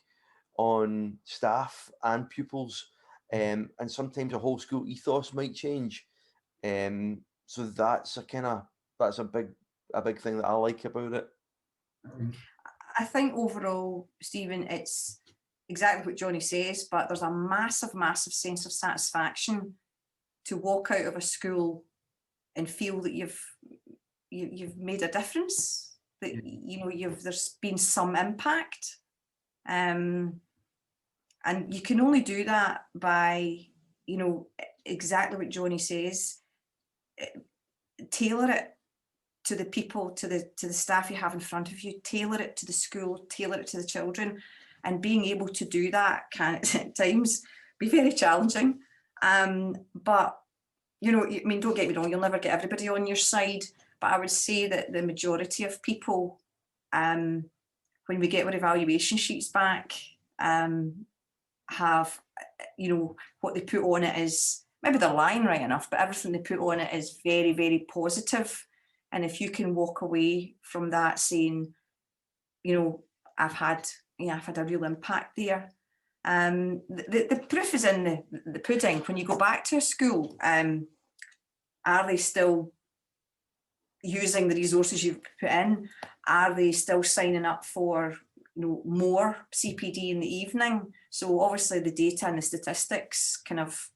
on staff and pupils. And sometimes a whole school ethos might change. So that's a big thing that I like about it. I think overall, Stephen, it's exactly what Johnny says, but there's a massive, massive sense of satisfaction to walk out of a school and feel that you've made a difference, that there's been some impact. And you can only do that by, exactly what Johnny says, tailor it to the people, to the staff you have in front of you, tailor it to the school, tailor it to the children. And being able to do that can at times be very challenging. But, don't get me wrong, you'll never get everybody on your side. But I would say that the majority of people, when we get our evaluation sheets back, have, what they put on it is, maybe they're lying right enough, but everything they put on it is very, very positive. And if you can walk away from that saying, I've had a real impact there. The proof is in the pudding. When you go back to a school, are they still using the resources you've put in? Are they still signing up for more CPD in the evening? So obviously the data and the statistics kind of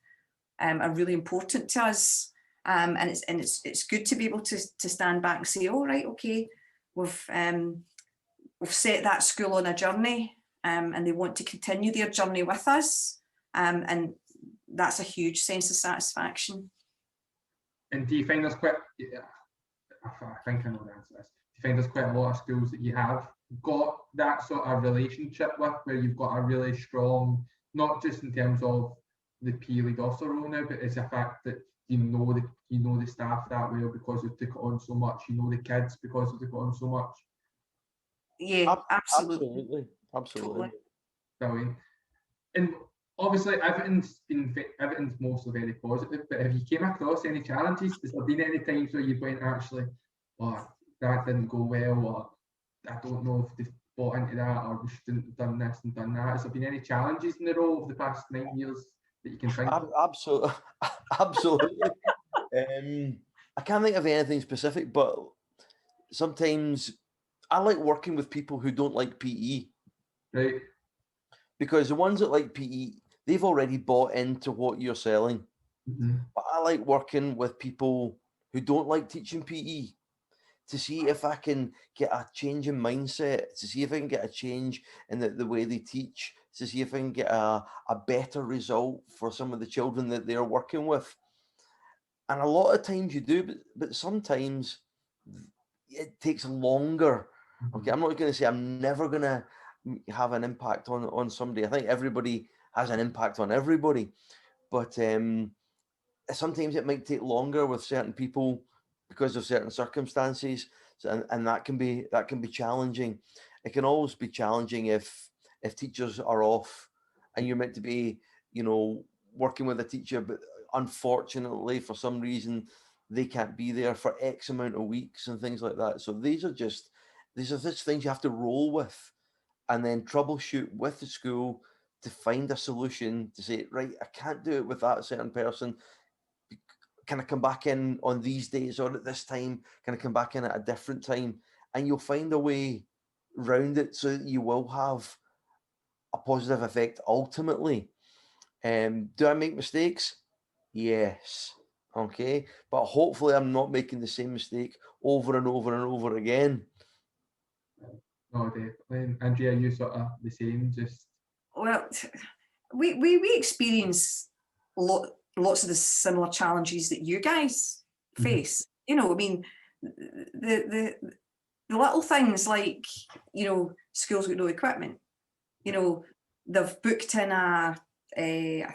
are really important to us. And it's good to be able to stand back and say, all right, okay, we've set that school on a journey, and they want to continue their journey with us, and that's a huge sense of satisfaction. And do you find there's quite? I think I know the answer to this. Do you find there's quite a lot of schools that you have got that sort of relationship with, where you've got a really strong, not just in terms of the PE lead officer role now, but it's the fact that you know the staff that well because they took it on so much, the kids because they took it on so much. Yeah, absolutely. Totally. Brilliant. And obviously everything's mostly very positive, but have you came across any challenges? Has there been any times where you've went, actually, that didn't go well, or I don't know if they've bought into that, or we shouldn't have done this and done that? Has there been any challenges in the role of the past 9 years that you can think of? Absolutely. I can't think of anything specific, but sometimes I like working with people who don't like PE. Right. Because the ones that like PE, they've already bought into what you're selling. Mm-hmm. But I like working with people who don't like teaching PE to see if I can get a change in mindset, to see if I can get a change in the way they teach, to see if I can get a better result for some of the children that they're working with. And a lot of times you do, but sometimes it takes longer. Okay, I'm not going to say I'm never going to have an impact on somebody. I think everybody has an impact on everybody, but sometimes it might take longer with certain people because of certain circumstances. So, and that can be challenging. It can always be challenging if teachers are off and you're meant to be, working with a teacher, but unfortunately for some reason they can't be there for X amount of weeks and things like that. So these are just things you have to roll with and then troubleshoot with the school to find a solution to say, right, I can't do it with that certain person. Can I come back in on these days or at this time? Can I come back in at a different time? And you'll find a way round it so that you will have a positive effect ultimately. Do I make mistakes? Yes. Okay. But hopefully I'm not making the same mistake over and over and over again. No, definitely. And Andrea, you sort of the same, just... Well, we experience lots of the similar challenges that you guys face. I mean, the little things like, schools got no equipment. They've booked in a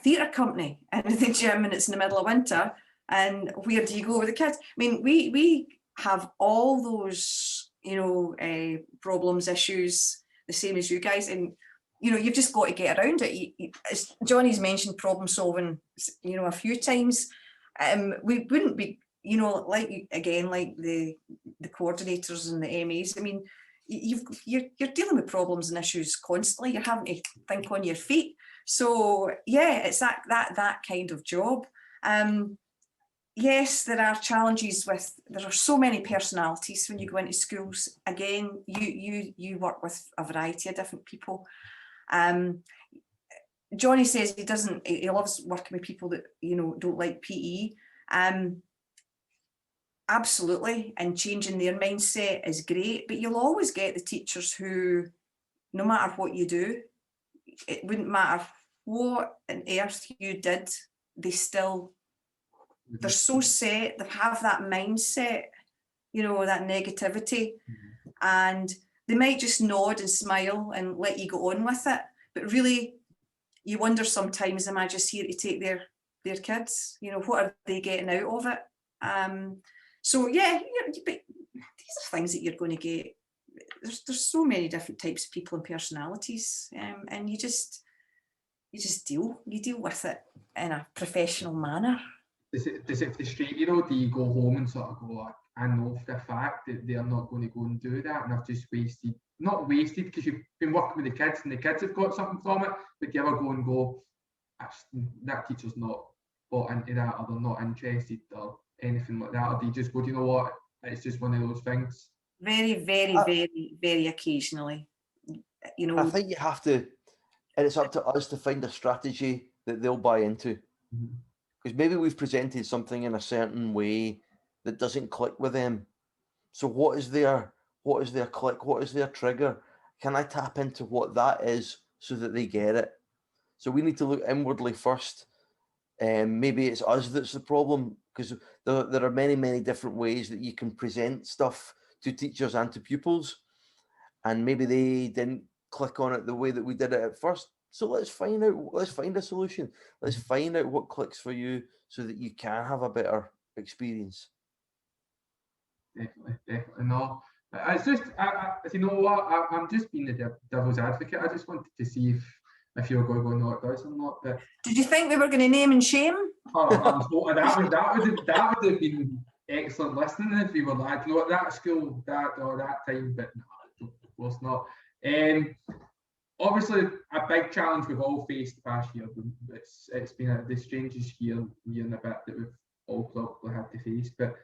theatre company in the gym and it's in the middle of winter. And where do you go with the kids? I mean, we have all those, problems, issues, the same as you guys. And, you've just got to get around it. As Johnny's mentioned problem solving, a few times. We wouldn't be, like the coordinators and the MAs. I mean, you're dealing with problems and issues constantly. You're having to think on your feet. So yeah, it's that kind of job. Yes, there are challenges there are so many personalities when you go into schools. Again, you work with a variety of different people. Johnny says he loves working with people that, don't like PE. Absolutely, and changing their mindset is great, but you'll always get the teachers who, no matter what you do, it wouldn't matter what on earth you did, they're so set, they have that mindset, that negativity, and they might just nod and smile and let you go on with it, but really you wonder sometimes, am I just here to take their kids? What are they getting out of it? So yeah, but these are things that you're going to get. There's so many different types of people and personalities, and you just deal with it in a professional manner. Does it frustrate you, do you go home and sort of go like, I know for a fact that they're not going to go and do that, and I've just not wasted because you've been working with the kids and the kids have got something from it, but do you ever go, that teacher's not bought into that, or they're not interested or anything like that, or do you just go, do you know what, it's just one of those things? Very, very, very, very occasionally. I think you have to, and it's up to us to find a strategy that they'll buy into. Because maybe we've presented something in a certain way that doesn't click with them. So what is their click? What is their trigger? Can I tap into what that is so that they get it? So we need to look inwardly first. Maybe it's us that's the problem, because there are many, many different ways that you can present stuff to teachers and to pupils. And maybe they didn't click on it the way that we did it at first. So let's find a solution. Let's find out what clicks for you so that you can have a better experience. Definitely no. It's just, you know what, I'm just being the devil's advocate. I just wanted to see if you were going to go, no, it does or not. But did you think we were going to name and shame? Oh, that would have been excellent listening if we were like, you know, that school, that time, but no, of course not. Obviously, a big challenge we've all faced the past year. It's been the strangest year and a bit that we've all probably had to face. But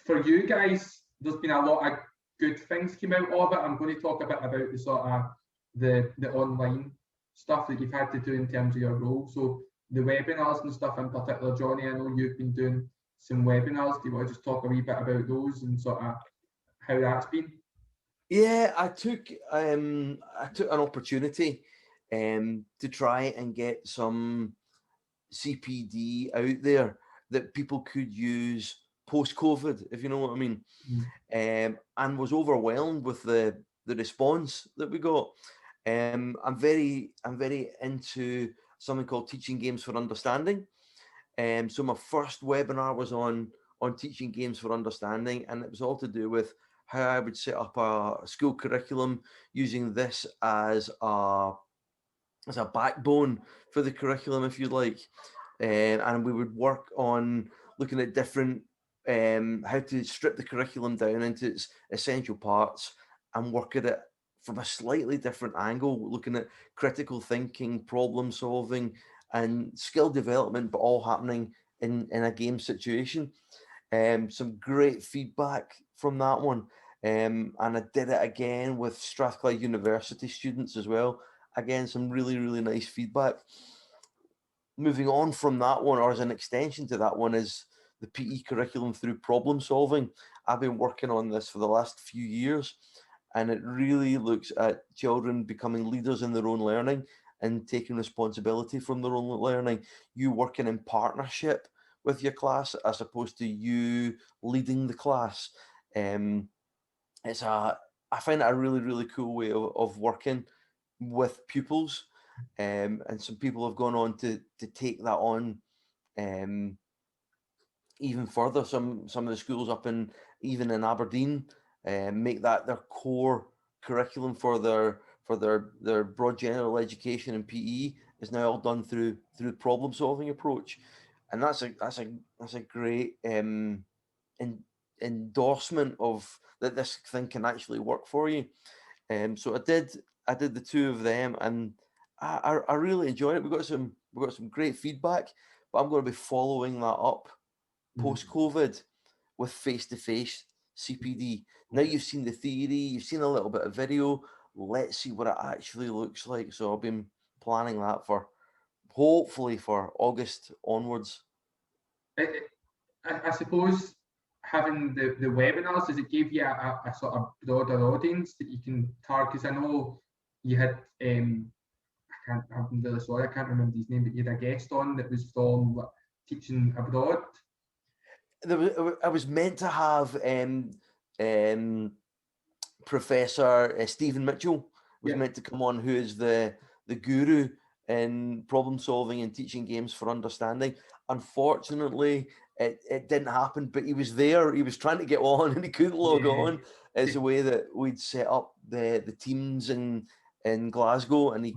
for you guys, there's been a lot of good things came out of it. I'm going to talk a bit about the sort of the online stuff that you've had to do in terms of your role. So the webinars and stuff in particular, Johnny, I know you've been doing some webinars. Do you want to just talk a wee bit about those and sort of how that's been? Yeah, I took an opportunity to try and get some CPD out there that people could use post-COVID, if you know what I mean, Mm. and was overwhelmed with the response that we got. I'm very into something called Teaching Games for Understanding. So my first webinar was on teaching games for understanding, and it was all to do with how I would set up a school curriculum using this as a backbone for the curriculum, if you like. And we would work on looking at different how to strip the curriculum down into its essential parts and work at it from a slightly different angle, looking at critical thinking, problem solving, and skill development, but all happening in a game situation. Some great feedback from that one. And I did it again with Strathclyde University students as well. Again, some really, really nice feedback. Moving on from that one, or as an extension to that one, is the PE curriculum through problem solving. I've been working on this for the last few years, and it really looks at children becoming leaders in their own learning and taking responsibility from their own learning. You working in partnership with your class as opposed to you leading the class. I find it a really, really cool way of working with pupils. And some people have gone on to take that on even further. Some of the schools up in even in Aberdeen make that their core curriculum for their broad general education and PE is now all done through problem solving approach, and that's a great endorsement of that this thing can actually work for you. So I did the two of them, and I really enjoyed it. We got some great feedback, but I'm going to be following that up post COVID with face-to-face CPD. Now you've seen the theory, you've seen a little bit of video. Let's see what it actually looks like. So I've been planning that for hopefully for August onwards. I suppose having the webinars, does it give you a sort of broader audience that you can target? Because I know you had I'm really sorry, I can't remember his name, but you had a guest on that was from teaching abroad. I was meant to have Professor Stephen Mitchell was meant to come on, who is the guru in problem solving and teaching games for understanding. Unfortunately, it didn't happen, but he was there. He was trying to get on and he couldn't log on. It's the way that we'd set up the teams in Glasgow, and he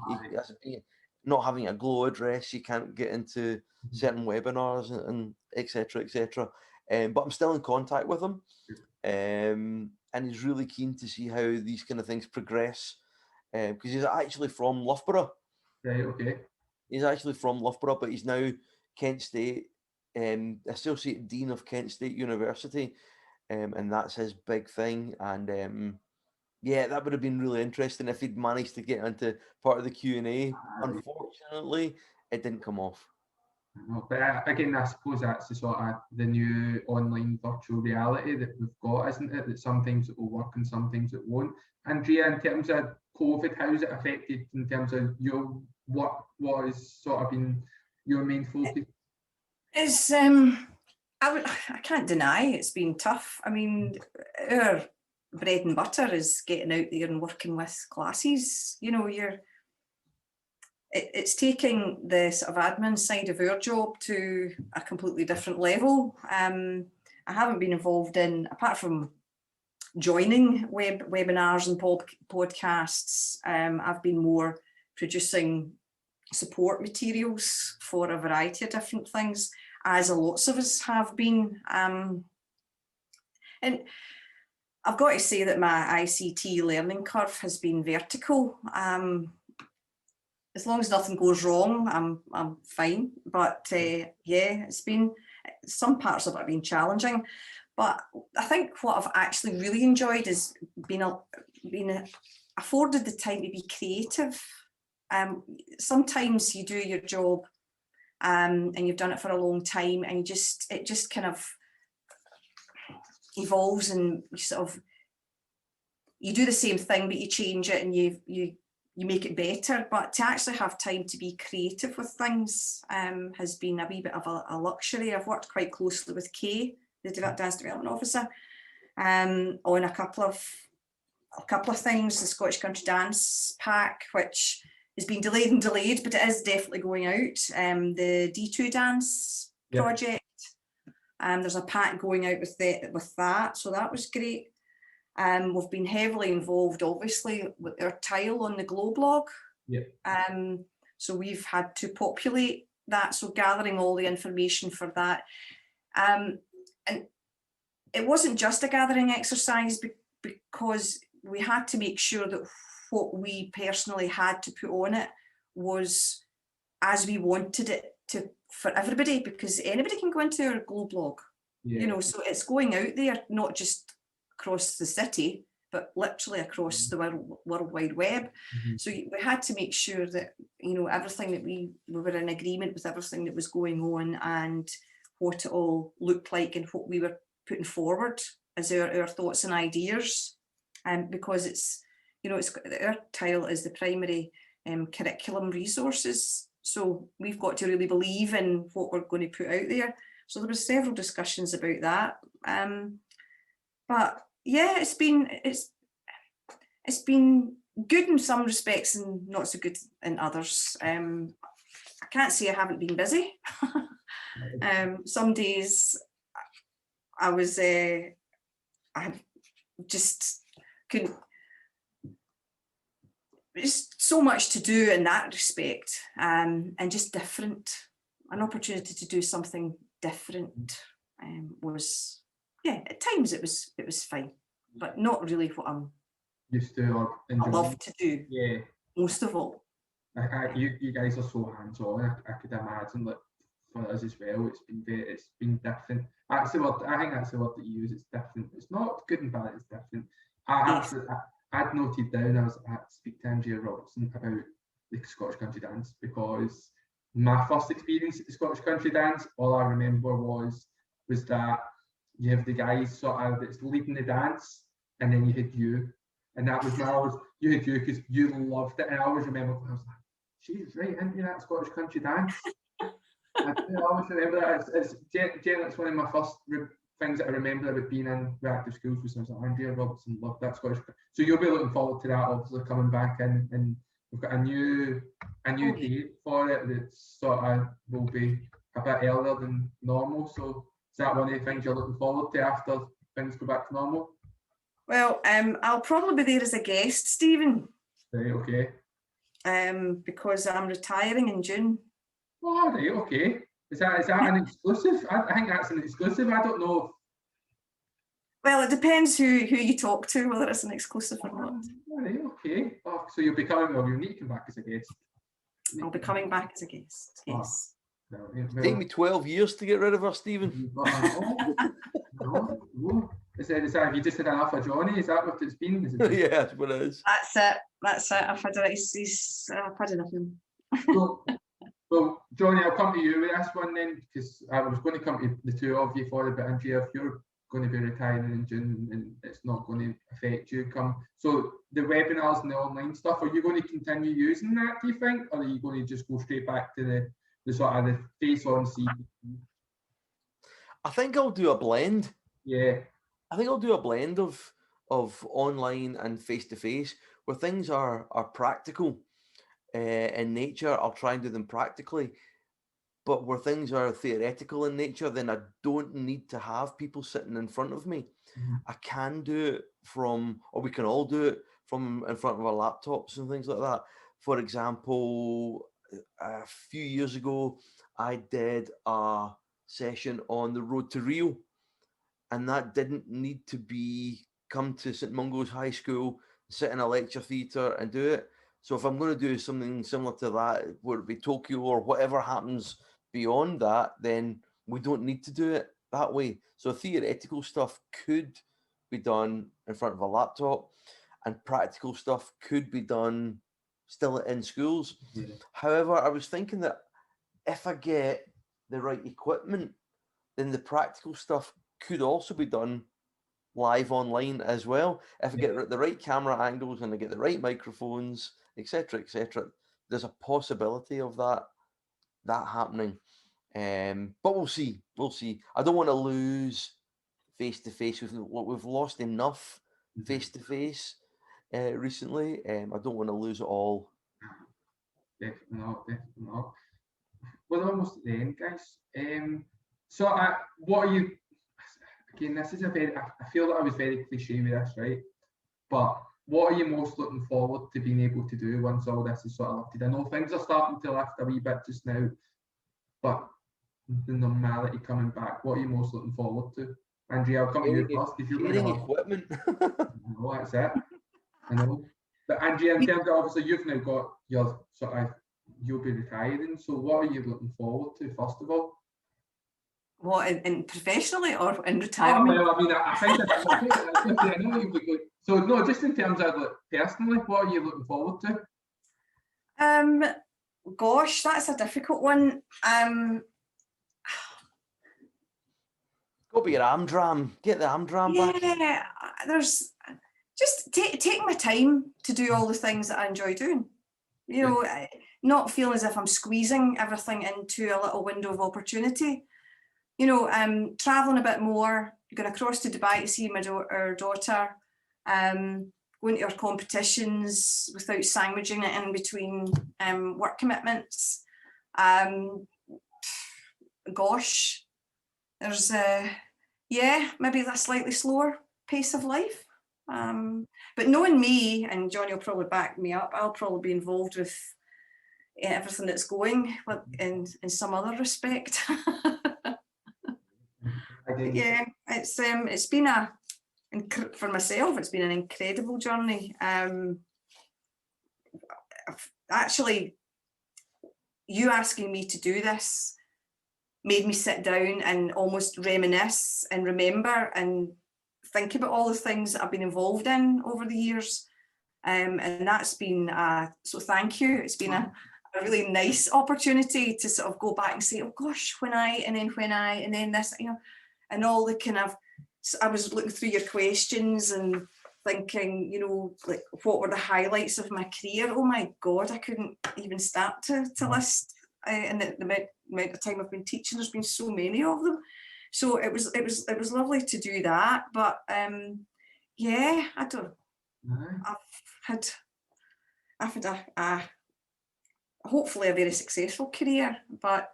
not having a Glow address, you can't get into certain webinars and etc. etc. But I'm still in contact with him, and he's really keen to see how these kind of things progress, because he's actually from Loughborough. Right, okay. He's actually from Loughborough, but he's now Kent State, Associate Dean of Kent State University, and that's his big thing. And yeah, that would have been really interesting if he'd managed to get into part of the Q&A. Unfortunately, it didn't come off. But again, I suppose that's the sort of the new online virtual reality that we've got, isn't it? That some things it will work and some things it won't. Andrea, in terms of COVID, how's it affected in terms of your what has sort of been your main focus? It's I can't deny it's been tough. I mean, our bread and butter is getting out there and working with classes. You know, it's taking the sort of admin side of our job to a completely different level. I haven't been involved in, apart from joining webinars and podcasts, I've been more producing support materials for a variety of different things, as lots of us have been. And I've got to say that my ICT learning curve has been vertical. As long as nothing goes wrong, I'm fine. But yeah, it's been, some parts of it have been challenging. But I think what I've actually really enjoyed is being afforded the time to be creative. Sometimes you do your job and you've done it for a long time, and it just kind of evolves, and you do the same thing but you change it, and you you make it better, but to actually have time to be creative with things has been a wee bit of a luxury. I've worked quite closely with Kay, the Dance Development Officer, on a couple of things. The Scottish Country Dance Pack, which has been delayed and delayed, but it is definitely going out. The D2 Dance project, there's a pack going out with that, so that was great. We've been heavily involved, obviously, with our tile on the Glow blog. So we've had to populate that, so gathering all the information for that. And it wasn't just a gathering exercise, because we had to make sure that what we personally had to put on it was as we wanted it to for everybody, because anybody can go into our Glow blog, you know, so it's going out there, not just across the city, but literally across the World Wide Web. So we had to make sure that, you know, everything that we were in agreement with everything that was going on and what it all looked like and what we were putting forward as our thoughts and ideas. Because it's, you know, our tile is the primary curriculum resources. So we've got to really believe in what we're going to put out there. So there were several discussions about that. But yeah, it's been good in some respects and not so good in others. I can't say I haven't been busy. Some days I just couldn't. It's so much to do in that respect, and just different. An opportunity to do something different was, yeah, at times it was fine, but not really what I'm used to or enjoy. I love to do. Yeah, most of all. You guys are so hands-on. I could imagine that for us as well. It's been different. I think that's the word that you use. It's different. It's not good and bad. It's different. I'd noted down. I was at speak to Andrea Robertson about the Scottish Country Dance, because my first experience at the Scottish Country Dance, all I remember was that you have the guys sort of that's leading the dance, and then you had you, and that was you had you because you loved it, and I always remember I was like, she's right into that Scottish Country Dance. I always remember that. It's one of my first things that I remember about being in reactive schools was I was like, Andrea Robertson loved that Scottish. So you'll be looking forward to that, obviously, coming back in, and we've got a new date for it that sort of will be a bit earlier than normal. So is that one of the things you're looking forward to after things go back to normal? Well, I'll probably be there as a guest, Stephen. Right, okay. Because I'm retiring in June. Oh, right, okay. Is that an exclusive? I think that's an exclusive. I don't know. Well, it depends who you talk to, whether it's an exclusive or not. Right, okay. Oh, so you'll be coming, or you'll need to come back as a guest. I'll be coming back as a guest, yes. Oh, take me 12 years to get rid of her, Stephen. No. Is that have you just had enough of Johnny? Is that what it's been? Yeah, that's what it is. That's it. I've had enough of him. Well, Johnny, I'll come to you with this one then, because I was going to come to the two of you for it, but Andrea, if you're going to be retiring in June and it's not going to affect you, so the webinars and the online stuff, are you going to continue using that, do you think, or are you going to just go straight back to the sort of the face-on CD? I think I'll do a blend. Yeah. I think I'll do a blend of online and face-to-face, where things are practical in nature. I'll try and do them practically, but where things are theoretical in nature, then I don't need to have people sitting in front of me. I can do it or we can all do it from in front of our laptops and things like that. For example, a few years ago, I did a session on the road to Rio, and that didn't need to come to St Mungo's High School, sit in a lecture theatre and do it. So if I'm going to do something similar to that, whether it be Tokyo or whatever happens beyond that, then we don't need to do it that way. So theoretical stuff could be done in front of a laptop, and practical stuff could be done still in schools. However, I was thinking that if I get the right equipment, then the practical stuff could also be done live online as well. If I get the right camera angles and I get the right microphones, etc., there's a possibility of that happening. But we'll see. I don't want to lose face-to-face. We've lost enough face-to-face recently. I don't want to lose it all. Definitely not. We're almost at the end, guys. So what are you, again, this is I feel that I was very cliche with this, right? But what are you most looking forward to being able to do once all this is sort of lifted? I know things are starting to lift a wee bit just now, but the normality coming back, what are you most looking forward to? Andrea, I'll come to you first. If you're Sharing equipment. No, that's it. I know. But Andrea, in terms of, obviously, you've now got your you'll be retiring. So what are you looking forward to, first of all? What, in professionally or in retirement? Well, I mean, I think I know you'll be good. So no, just in terms of personally, what are you looking forward to? Gosh, that's a difficult one. Go be your Amdram. Get the Amdram back. Yeah, there's just take my time to do all the things that I enjoy doing. You know, not feeling as if I'm squeezing everything into a little window of opportunity. You know, traveling a bit more, going across to Dubai to see our daughter, going to our competitions without sandwiching it in between work commitments. Gosh, there's maybe a slightly slower pace of life. But knowing me, and Johnny will probably back me up, I'll probably be involved with everything that's going in some other respect. Yeah, it's been for myself, it's been an incredible journey. Actually, you asking me to do this made me sit down and almost reminisce and remember and think about all the things that I've been involved in over the years. And that's been, so thank you. It's been a really nice opportunity to sort of go back and say, oh gosh, and then this, you know, and all the kind of, I was looking through your questions and thinking, you know, like what were the highlights of my career? Oh my God, I couldn't even start to list. And the amount of time I've been teaching, there's been so many of them. So it was lovely to do that. But yeah, I've had a hopefully a very successful career. But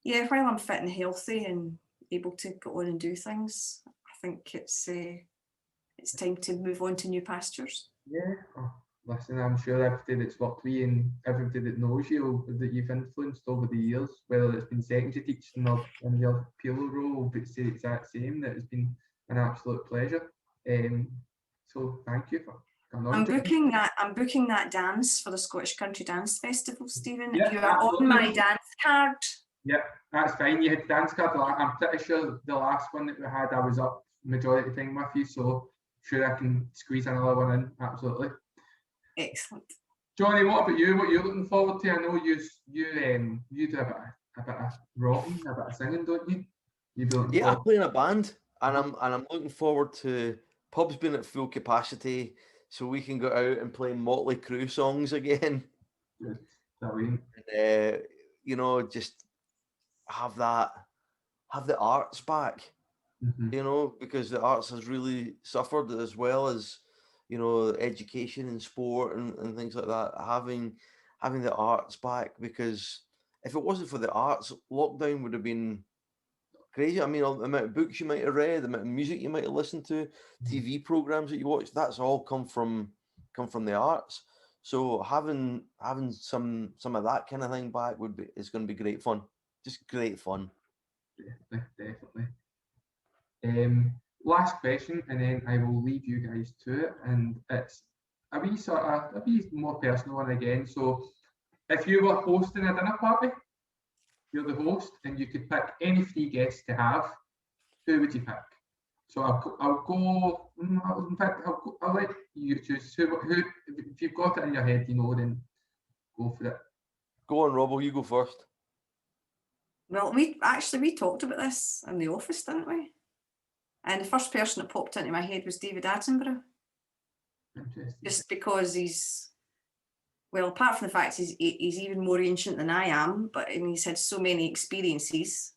yeah, while I'm fit and healthy and able to go on and do things, I think it's time to move on to new pastures. Yeah. Oh, listen, I'm sure everybody that's worked with you and everybody that knows you, that you've influenced over the years, whether it's been secondary teaching or in your PELO role, would say the exact same, that it's been an absolute pleasure. So thank you for coming on. I'm booking that dance for the Scottish Country Dance Festival, Stephen. Yeah, you are on my dance card. Yeah, that's fine. You had dance card. I'm pretty sure the last one that we had, I was up majority of the time with you, so sure I can squeeze another one in. Absolutely. Excellent. Johnny, what about you? What are you looking forward to? I know you do a bit of rocking, a bit of singing, don't you? I play in a band, and I'm looking forward to pubs being at full capacity, so we can go out and play Motley Crue songs again. Good. And, you know, just have the arts back. You know, because the arts has really suffered, as well as, you know, education and sport and things like that. Having the arts back, because if it wasn't for the arts, lockdown would have been crazy. I mean, the amount of books you might have read, the amount of music you might have listened to, TV programs that you watch, that's all come from the arts. So having some of that kind of thing back is going to be great fun. Just great fun. Definitely. Last question, and then I will leave you guys to it. And it's a wee more personal one again. So if you were hosting a dinner party, you're the host, and you could pick any 3 guests to have, who would you pick? So I'll let you choose who. If you've got it in your head, you know, then go for it. Go on, Rob. You go first. Well, we talked about this in the office, didn't we? And the first person that popped into my head was David Attenborough. Interesting. Just because he's, well, apart from the fact he's even more ancient than I am, but he's had so many experiences,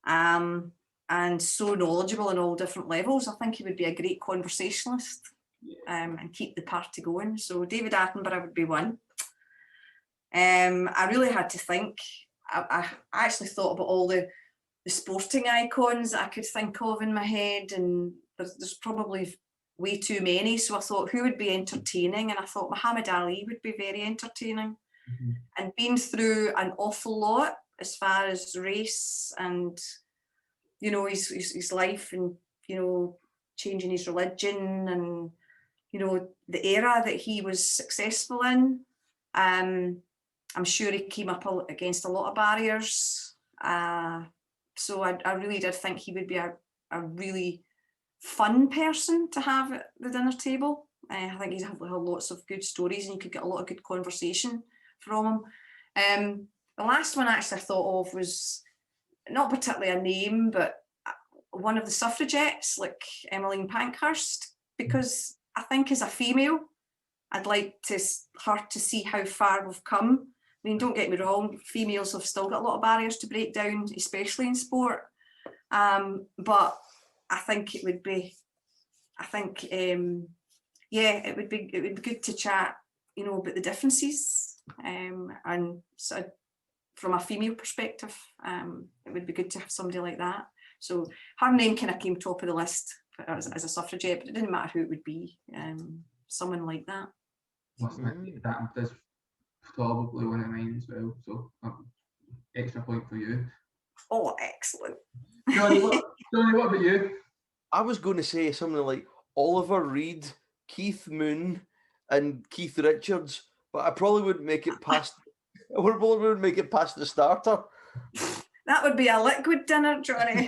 and so knowledgeable on all different levels. I think he would be a great conversationalist, and keep the party going. So David Attenborough would be one. I really had to think. I actually thought about all the sporting icons that I could think of in my head, and there's probably way too many. So I thought, who would be entertaining? And I thought Muhammad Ali would be very entertaining. And been through an awful lot as far as race and, you know, his life, and, you know, changing his religion, and, you know, the era that he was successful in. I'm sure he came up against a lot of barriers. So I really did think he would be a really fun person to have at the dinner table. I think he's had lots of good stories, and you could get a lot of good conversation from him. The last one actually I thought of was not particularly a name, but one of the suffragettes, like Emmeline Pankhurst, because I think as a female, I'd like her to see how far we've come. I mean, don't get me wrong, females have still got a lot of barriers to break down, especially in sport. But I think it would be, it would be good to chat, you know, about the differences, and so from a female perspective, it would be good to have somebody like that. So her name kind of came top of the list as a suffragette, but it didn't matter who it would be. Someone like that. That is probably one of mine as well. So extra point for you. Oh, excellent. Johnny, what about you? I was going to say something like Oliver Reed, Keith Moon, and Keith Richards, but I probably wouldn't make it past. I probably wouldn't make it past the starter. That would be a liquid dinner, Johnny.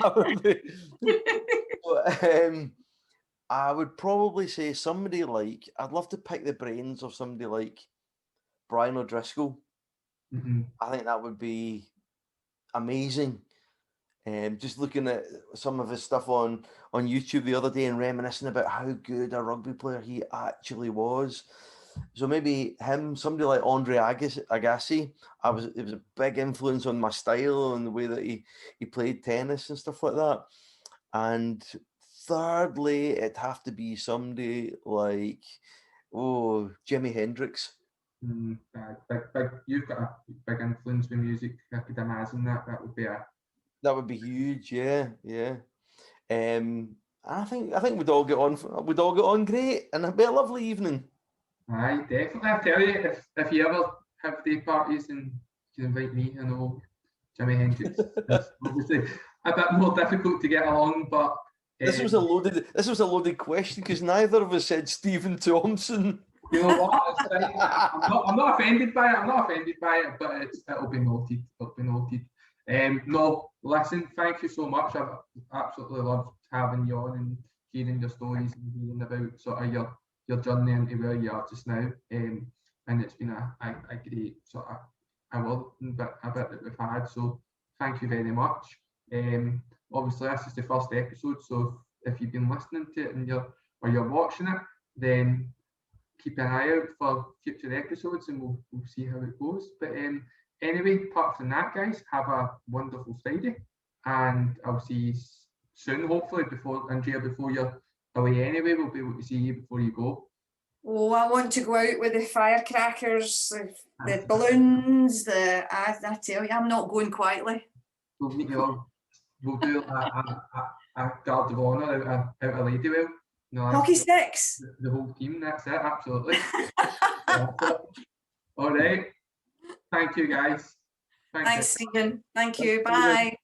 I would probably say somebody like, I'd love to pick the brains of somebody like Brian O'Driscoll. I think that would be amazing. Just looking at some of his stuff on YouTube the other day and reminiscing about how good a rugby player he actually was. So maybe him, somebody like Andrea Agassi. It was a big influence on my style and the way that he played tennis and stuff like that. And thirdly, it'd have to be somebody like, Jimi Hendrix. Big, you've got a big influence with music. I could imagine that would be that would be huge. Yeah. I think we'd all get on great, and it'd be a lovely evening. Aye, definitely. I tell you, if you ever have day parties, and you can invite me. I know Jimi Hendrix is obviously a bit more difficult to get along, but this was a loaded question because neither of us said Stephen Thomson. You know what? It's fine. I'm not offended by it. But it'll be noted. No, listen. Thank you so much. I've absolutely loved having you on and hearing your stories and hearing about sort of your journey into where you are just now. And it's been a great sort of a bit that we've had. So thank you very much. Obviously this is the first episode, so if you've been listening to it and you're watching it, then keep an eye out for future episodes, and we'll see how it goes. But anyway, apart from that, guys, have a wonderful Friday, and I'll see you soon, hopefully before you're away anyway. We'll be able to see you before you go. Oh, I want to go out with the firecrackers, the balloons, I tell you, I'm not going quietly. We'll meet you all. We'll do a guard of honour out of Ladywell. No, hockey sticks. The whole team, that's it, absolutely. All right. Thank you, guys. Thanks, Stephen. Thank you. Bye.